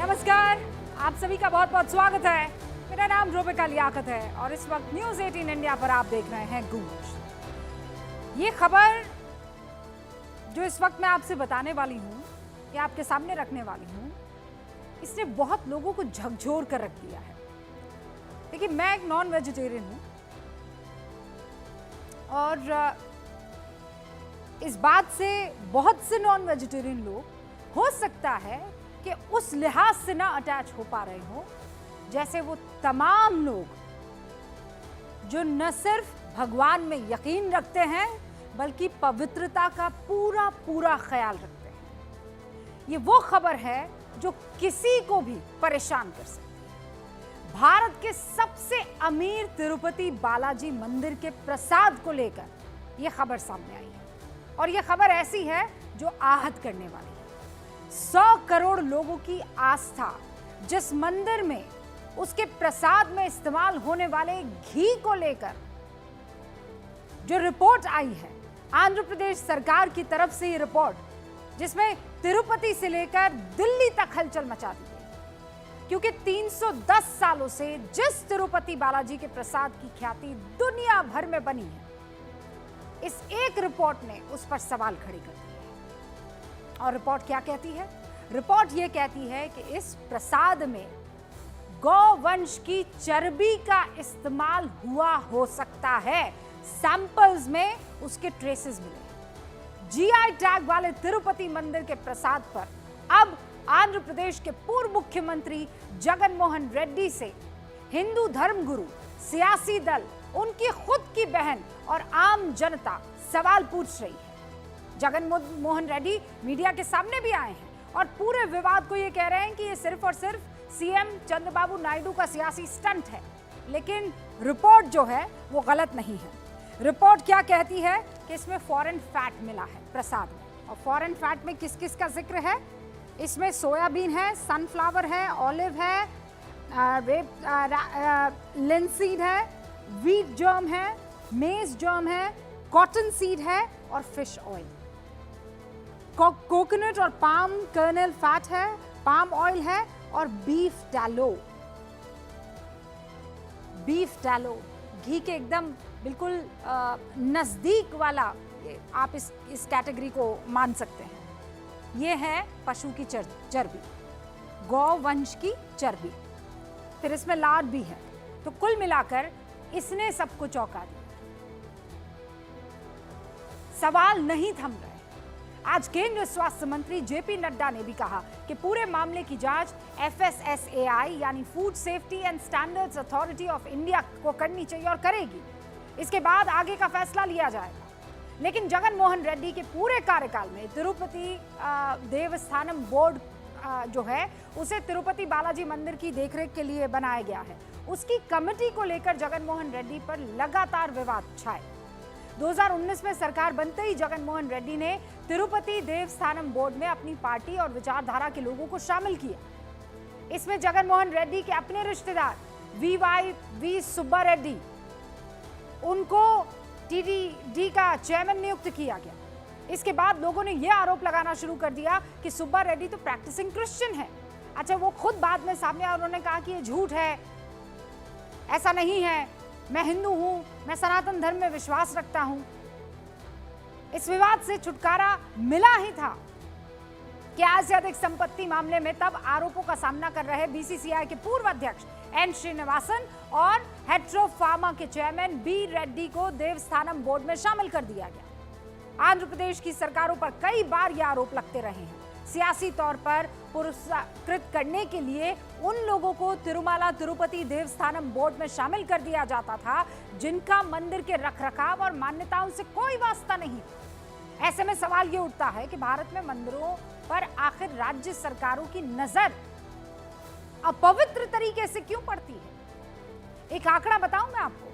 नमस्कार, आप सभी का बहुत बहुत स्वागत है। मेरा नाम रूबिका लियाकत है और इस वक्त न्यूज़ 18 इंडिया पर आप देख रहे हैं गूंज। ये खबर जो इस वक्त मैं आपसे बताने वाली हूँ या आपके सामने रखने वाली हूँ, इसने बहुत लोगों को झकझोर कर रख दिया है। देखिए, मैं एक नॉन वेजिटेरियन हूँ और इस बात से बहुत से नॉन वेजिटेरियन लोग हो सकता है कि उस लिहाज से ना अटैच हो पा रहे हो जैसे वो तमाम लोग जो न सिर्फ भगवान में यकीन रखते हैं बल्कि पवित्रता का पूरा पूरा ख्याल रखते हैं। ये वो खबर है जो किसी को भी परेशान कर सकती है। भारत के सबसे अमीर तिरुपति बालाजी मंदिर के प्रसाद को लेकर यह खबर सामने आई है और यह खबर ऐसी है जो आहत करने वाली है। 100 करोड़ लोगों की आस्था जिस मंदिर में उसके प्रसाद में इस्तेमाल होने वाले घी को लेकर जो रिपोर्ट आई है आंध्र प्रदेश सरकार की तरफ से, ये रिपोर्ट जिसमें तिरुपति से लेकर दिल्ली तक हलचल मचा दी गई, क्योंकि 310 सालों से जिस तिरुपति बालाजी के प्रसाद की ख्याति दुनिया भर में बनी है, इस एक रिपोर्ट ने उस पर सवाल खड़े कर दिए। और रिपोर्ट क्या कहती है? रिपोर्ट यह कहती है कि इस प्रसाद में गौवंश की चर्बी का इस्तेमाल हुआ हो सकता है। सैंपल्स में उसके ट्रेसेस मिले। जीआई टैग वाले तिरुपति मंदिर के प्रसाद पर अब आंध्र प्रदेश के पूर्व मुख्यमंत्री जगन मोहन रेड्डी से हिंदू धर्मगुरु, सियासी दल, उनकी खुद की बहन और आम जनता सवाल पूछ रही है। जगन मोहन रेड्डी मीडिया के सामने भी आए हैं और पूरे विवाद को ये कह रहे हैं कि ये सिर्फ और सिर्फ सीएम चंद्रबाबू नायडू का सियासी स्टंट है, लेकिन रिपोर्ट जो है वो गलत नहीं है। रिपोर्ट क्या कहती है कि इसमें फॉरेन फैट मिला है प्रसाद में, और फॉरेन फैट में किस किस का जिक्र है? इसमें सोयाबीन है, सनफ्लावर है, ऑलिव है, लिनसीड है, व्हीट जर्म है, मेज जर्म है, कॉटन सीड है और फिश ऑयल। कोकोनट और पाम कर्नल फैट है, पाम ऑयल है और बीफ टैलो घी के एकदम बिल्कुल नजदीक वाला आप इस कैटेगरी को मान सकते हैं। ये है पशु की चर्बी, गौवंश की चर्बी, फिर इसमें लाद भी है। तो कुल मिलाकर इसने सबको चौंका दिया। सवाल नहीं थम रहे। आज केंद्रीय स्वास्थ्य मंत्री जेपी नड्डा ने भी कहा कि पूरे मामले की जांच FSSAI यानी food safety and standards authority of India को करनी चाहिए और करेगी। इसके बाद आगे का फैसला लिया जाएगा। लेकिन जगन मोहन रेड्डी के पूरे कार्यकाल में तिरुपति देवस्थानम बोर्ड जो है उसे तिरुपति बालाजी मंदिर की देखरेख के लिए बनाया गया है। उसकी कमेटी को लेकर जगन मोहन रेड्डी पर लगातार विवाद छाए। 2019 में सरकार बनते ही जगन मोहन रेड्डी ने तिरुपति देवस्थानम बोर्ड में अपनी पार्टी और विचारधारा के लोगों को शामिल किया। इसमें जगन मोहन रेड्डी के अपने रिश्तेदार वी सुब्बा रेड्डी, उनको TTD का चेयरमैन नियुक्त किया गया। इसके बाद लोगों ने यह आरोप लगाना शुरू कर दिया कि सुब्बा रेड्डी तो प्रैक्टिसिंग क्रिश्चियन है। अच्छा, वो खुद बाद में सामने आए, उन्होंने कहा कि ये झूठ है, ऐसा नहीं है, मैं हिंदू हूं, मैं सनातन धर्म में विश्वास रखता हूं। इस विवाद से छुटकारा मिला ही था कि आज से अधिक संपत्ति मामले में तब आरोपों का सामना कर रहे BCCI के पूर्व अध्यक्ष N श्रीनिवासन और हेट्रो फार्मा के चेयरमैन B रेड्डी को देवस्थानम बोर्ड में शामिल कर दिया गया। आंध्र प्रदेश की सरकारों पर कई बार ये आरोप लगते रहे हैं। सियासी तौर पर पुरस्कृत करने के लिए उन लोगों को तिरुमाला तिरुपति देवस्थानम बोर्ड में शामिल कर दिया जाता था जिनका मंदिर के रखरखाव और मान्यताओं से कोई वास्ता नहीं। ऐसे में सवाल ये उठता है कि भारत में मंदिरों पर आखिर राज्य सरकारों की नजर अपवित्र तरीके से क्यों पड़ती है? एक आंकड़ा बताऊं मैं आपको,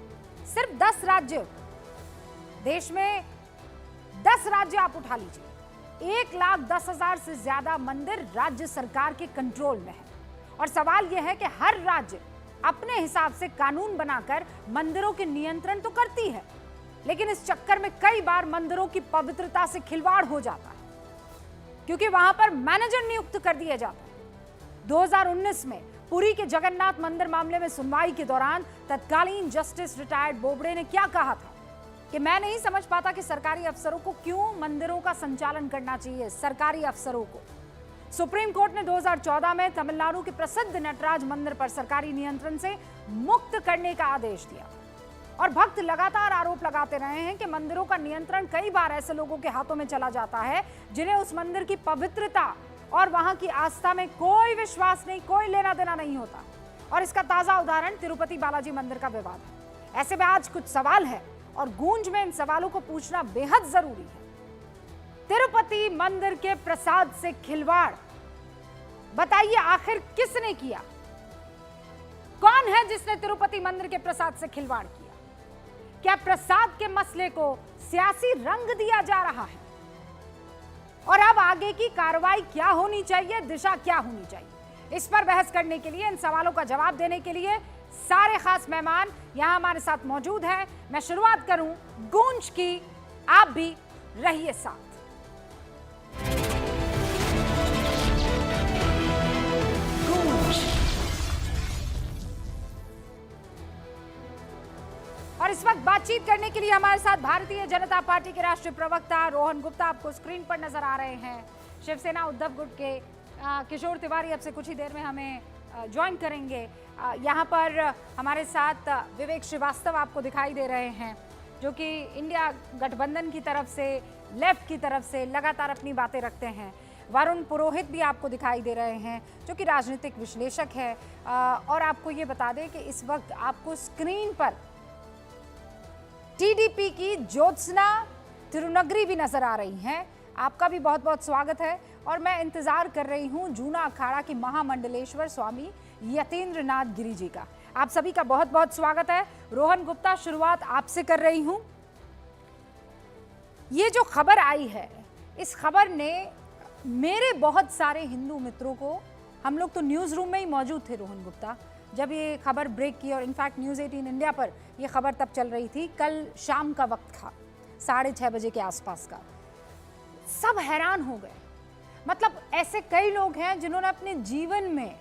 सिर्फ 10 राज्य, देश में 10 राज्य आप उठा लीजिए, 1,10,000 से ज्यादा मंदिर राज्य सरकार के कंट्रोल में है। और सवाल यह है कि हर राज्य अपने हिसाब से कानून बनाकर मंदिरों के नियंत्रण तो करती है, लेकिन इस चक्कर में कई बार मंदिरों की पवित्रता से खिलवाड़ हो जाता है, क्योंकि वहां पर मैनेजर नियुक्त कर दिया जाता है। 2019 में पुरी के जगन्नाथ मंदिर मामले में सुनवाई के दौरान तत्कालीन जस्टिस रिटायर्ड बोबड़े ने क्या कहा था कि मैं नहीं समझ पाता कि सरकारी अफसरों को क्यों मंदिरों का संचालन करना चाहिए। सरकारी अफसरों को सुप्रीम कोर्ट ने 2014 में तमिलनाडु के प्रसिद्ध नटराज मंदिर पर सरकारी नियंत्रण से मुक्त करने का आदेश दिया और भक्त लगातार आरोप लगाते रहे हैं कि मंदिरों का नियंत्रण कई बार ऐसे लोगों के हाथों में चला जाता है जिन्हें उस मंदिर की पवित्रता और वहां की आस्था में कोई विश्वास नहीं, कोई लेना देना नहीं होता। और इसका ताजा उदाहरण तिरुपति बालाजी मंदिर का विवाद है। ऐसे में आज कुछ सवाल है और गूंज में इन सवालों को पूछना बेहद जरूरी है। तिरुपति मंदिर के प्रसाद से खिलवाड़, बताइए आखिर किसने किया? कौन है जिसने तिरुपति मंदिर के प्रसाद से खिलवाड़ किया? क्या प्रसाद के मसले को सियासी रंग दिया जा रहा है? और अब आगे की कार्रवाई क्या होनी चाहिए, दिशा क्या होनी चाहिए? इस पर बहस करने के लिए, इन सवालों का जवाब देने के लिए सारे खास मेहमान यहां हमारे साथ मौजूद हैं। मैं शुरुआत करूं गूंज की, आप भी रहिए साथ। और इस वक्त बातचीत करने के लिए हमारे साथ भारतीय जनता पार्टी के राष्ट्रीय प्रवक्ता रोहन गुप्ता आपको स्क्रीन पर नजर आ रहे हैं। शिवसेना उद्धव गुट के किशोर तिवारी अब से कुछ ही देर में हमें ज्वाइन करेंगे। यहाँ पर हमारे साथ विवेक श्रीवास्तव आपको दिखाई दे रहे हैं, जो कि इंडिया गठबंधन की तरफ से, लेफ्ट की तरफ से लगातार अपनी बातें रखते हैं। वरुण पुरोहित भी आपको दिखाई दे रहे हैं, जो कि राजनीतिक विश्लेषक है। और आपको ये बता दें कि इस वक्त आपको स्क्रीन पर टीडीपी की ज्योत्सना तिरुनगरी भी नजर आ रही हैं। आपका भी बहुत बहुत स्वागत है। और मैं इंतजार कर रही हूं जूना अखाड़ा के महामंडलेश्वर स्वामी यतीन्द्र नाथ गिरी जी का। आप सभी का बहुत बहुत स्वागत है। रोहन गुप्ता, शुरुआत आपसे कर रही हूं। ये जो खबर आई है, इस खबर ने मेरे बहुत सारे हिंदू मित्रों को, हम लोग तो न्यूज़ रूम में ही मौजूद थे रोहन गुप्ता, जब ये खबर ब्रेक की, और इनफैक्ट न्यूज़ 18 इंडिया पर ये खबर तब चल रही थी, कल शाम का वक्त था, 6:30 बजे के आसपास का। सब हैरान हो गए। मतलब ऐसे कई लोग हैं जिन्होंने अपने जीवन में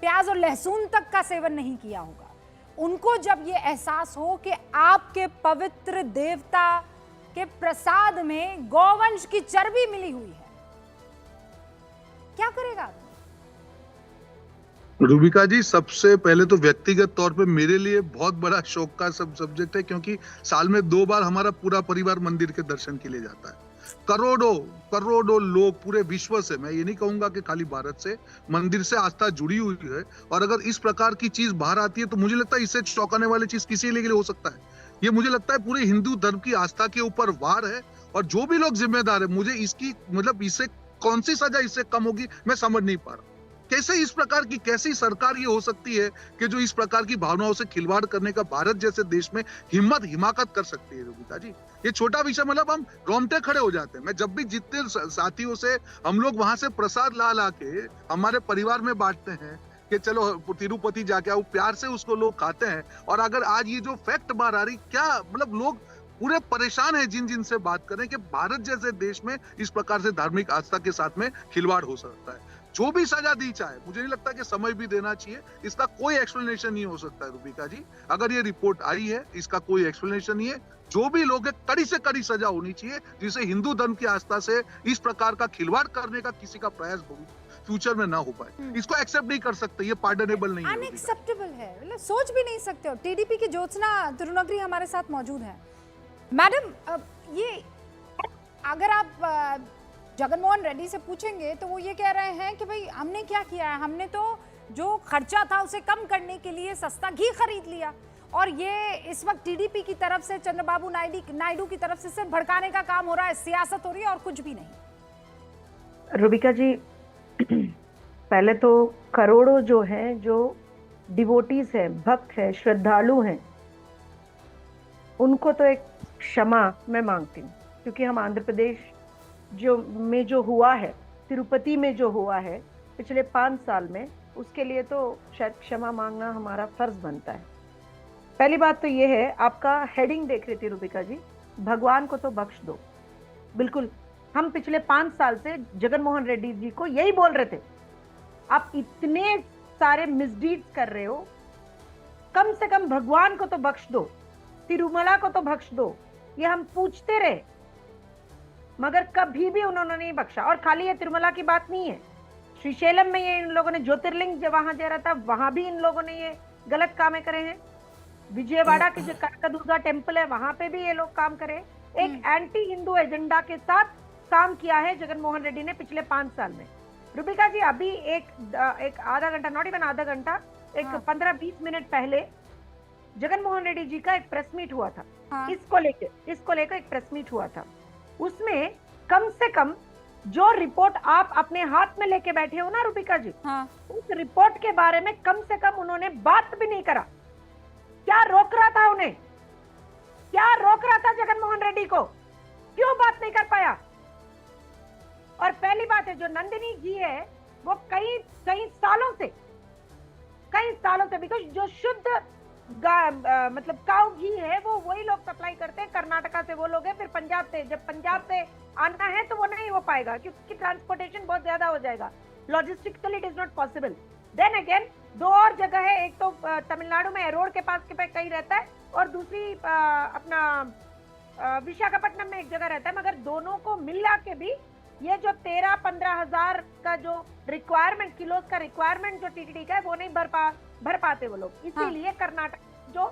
प्याज और लहसुन तक का सेवन नहीं किया होगा। उनको जब ये एहसास हो कि आपके पवित्र देवता के प्रसाद में गौवंश की चर्बी मिली हुई है, क्या करेगा आदमी? रूबिका जी, सबसे पहले तो व्यक्तिगत तौर पे मेरे लिए बहुत बड़ा शौक का सब्जेक्ट है, क्योंकि साल में 2 बार हमारा पूरा परिवार मंदिर के दर्शन के लिए जाता है। करोड़ों करोड़ों लोग पूरे विश्व से, मैं ये नहीं कहूंगा कि खाली भारत से, मंदिर से आस्था जुड़ी हुई है। और अगर इस प्रकार की चीज बाहर आती है तो मुझे लगता है इससे चौंकाने वाली चीज किसी के लिए हो सकता है। ये मुझे लगता है पूरे हिंदू धर्म की आस्था के ऊपर वार है। और जो भी लोग जिम्मेदार है, मुझे इसकी मतलब इससे कौन सी सजा इससे कम होगी मैं समझ नहीं पा रहा। कैसे इस प्रकार की कैसी सरकार ये हो सकती है कि जो इस प्रकार की भावनाओं से खिलवाड़ करने का भारत जैसे देश में हिमाकत कर सकती है? रूबिका जी, ये छोटा विषय, मतलब हम रोंगटे खड़े हो जाते हैं। मैं जब भी जितने साथियों से हम लोग वहां से प्रसाद ला के हमारे परिवार में बांटते हैं कि चलो तिरुपति जाके आओ, प्यार से उसको लोग खाते हैं। और अगर आज ये जो फैक्ट बाहर आ रही, क्या मतलब लोग पूरे परेशान है जिन से बात करें कि भारत जैसे देश में इस प्रकार से धार्मिक आस्था के साथ में खिलवाड़ हो सकता है। जो भी सजा दी चाहे, मुझे नहीं लगता कि समय भी देना चाहिए। इसका कोई एक्सप्लेनेशन नहीं हो सकता है रूबिका जी। अगर ये रिपोर्ट आई है, इसका कोई एक्सप्लेनेशन नहीं है। जो भी लोग हैं, कड़ी से कड़ी सजा होनी चाहिए, जिससे हिंदू धर्म की आस्था से इस प्रकार का खिलवाड़ करने का किसी का प्रयास फ्यूचर में ना हो पाए। इसको एक्सेप्ट नहीं कर सकते, ये पार्डनेबल नहीं है, अनएक्सेप्टेबल है। मतलब सोच भी नहीं सकते हो। टीडीपी की ज्योत्सना तिरुनगरी हमारे साथ मौजूद है। मैडम, ये अगर आप जगनमोहन रेड्डी से पूछेंगे तो वो ये कह रहे हैं कि भाई हमने क्या किया है, हमने तो जो खर्चा था उसे कम करने के लिए सस्ता घी खरीद लिया। और ये इस वक्त टीडीपी की तरफ से, चंद्रबाबू नायडू की तरफ से सिर्फ भड़काने का काम हो रहा है, सियासत हो रही है और कुछ भी नहीं। रूबिका जी, पहले तो करोड़ों जो हैं, जो डिवोटीज हैं, भक्त हैं, श्रद्धालु हैं, उनको तो एक क्षमा मैं मांगती हूँ, क्योंकि हम आंध्र प्रदेश जो हुआ है, तिरुपति में जो हुआ है पिछले 5 साल में, उसके लिए तो शायद क्षमा मांगना हमारा फर्ज बनता है। पहली बात तो ये है, आपका हेडिंग देख रही थी रूबिका जी, भगवान को तो बख्श दो। बिल्कुल, हम पिछले 5 साल से जगनमोहन रेड्डी जी को यही बोल रहे थे। आप इतने सारे मिसडीड्स कर रहे हो, कम से कम भगवान को तो बख्श दो, तिरुमला को तो बख्श दो, ये हम पूछते रहे, मगर कभी भी उन्होंने नहीं बख्शा। और खाली ये तिरुमला की बात नहीं है, श्रीशैलम में ये इन लोगों ने ज्योतिर्लिंग जब वहां जा रहा था वहां भी इन लोगों ने ये गलत कामें करे हैं। विजयवाड़ा के जो कनकदुर्गा टेम्पल है वहां पे भी ये लोग काम करे, एक एंटी हिंदू एजेंडा के साथ काम किया है जगन मोहन रेड्डी ने पिछले 5 साल में। रूबिका जी, अभी एक आधा घंटा, नॉट इवन आधा घंटा, एक 15-20 मिनट पहले जगन मोहन रेड्डी जी का एक प्रेस मीट हुआ था। इसको लेकर एक प्रेस मीट हुआ था। उसमें कम से कम जो रिपोर्ट आप अपने हाथ में लेके बैठे हो ना रूबिका जी, उस रिपोर्ट के बारे में कम से कम उन्होंने बात भी नहीं करा। क्या रोक रहा था उन्हें? क्या रोक रहा था जगन मोहन रेड्डी को? क्यों बात नहीं कर पाया? और पहली बात है, जो नंदिनी जी है वो कई सालों से बिकॉज जो शुद्ध मतलब काउ घी है वो वही लोग सप्लाई करते हैं, कर्नाटका से वो लोग हैं, फिर पंजाब से। जब पंजाब से आना है तो वो नहीं हो पाएगा क्योंकि ट्रांसपोर्टेशन बहुत ज्यादा हो जाएगा, logistically it is not possible. Then again 2 और जगह है, एक तो तमिलनाडु में रोड के पास कहीं रहता है और दूसरी अपना विशाखापट्टनम में एक जगह रहता है, मगर दोनों को मिला के भी ये जो 13-15 हजार का जो रिक्वायरमेंट, किलो का रिक्वायरमेंट जो टीटीडी का है वो नहीं भर पाते वो लोग। इसीलिए कर्नाटक जो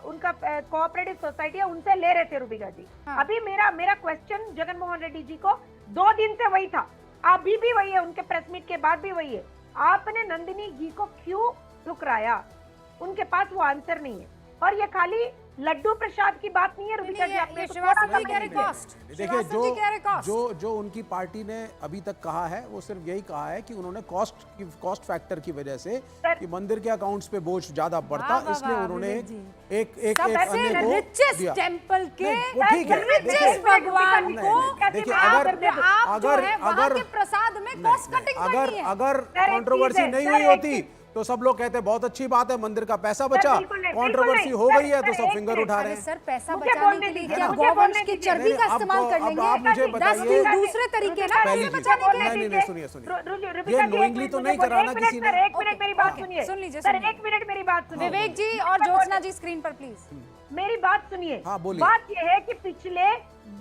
उनका कोऑपरेटिव सोसाइटी है उनसे ले रहे थे रूबिका जी। अभी मेरा क्वेश्चन जगन मोहन रेड्डी जी को 2 दिन से वही था, अभी भी वही है, उनके प्रेस मीट के बाद भी वही है। आपने नंदिनी जी को क्यों ठुकराया? उनके पास वो आंसर नहीं है। और ये खाली लड्डू प्रसाद की बात नहीं है रूबिका जी, आपने देखिए जो उनकी पार्टी ने अभी तक कहा है वो सिर्फ यही कहा है कि उन्होंने कॉस्ट फैक्टर की वजह से कि मंदिर के अकाउंट्स पे बोझ ज्यादा बढ़ता, इसलिए उन्होंने एक अन्य को दिया। टेंपल के ठीक है, रिचेस्ट भगवान को देखिए अगर प्रसाद में कॉस्ट कटिंग अगर कंट्रोवर्सी नहीं हुई होती तो सब लोग कहते बहुत अच्छी बात है, मंदिर का पैसा बचा, कंट्रोवर्सी हो गई है तो सब फिंगर उठा रहे हैं। सर पैसा बचाने के लिए क्या गौवंश की चर्बी का इस्तेमाल कर लेंगे? आप मुझे बताइए दूसरे तरीके ना पहली पैसे बचाने के लिए। नहीं सुनिए, ये नोइंगली तो नहीं कराना किसी ने। एक मिनट मेरी बात सुनिए सुन लीजिए सर, एक मिनट मेरी बात सुनिए। विवेक जी और ज्योत्सना जी स्क्रीन पर प्लीज मेरी बात सुनिए। हाँ, बोलिए। बात ये है कि पिछले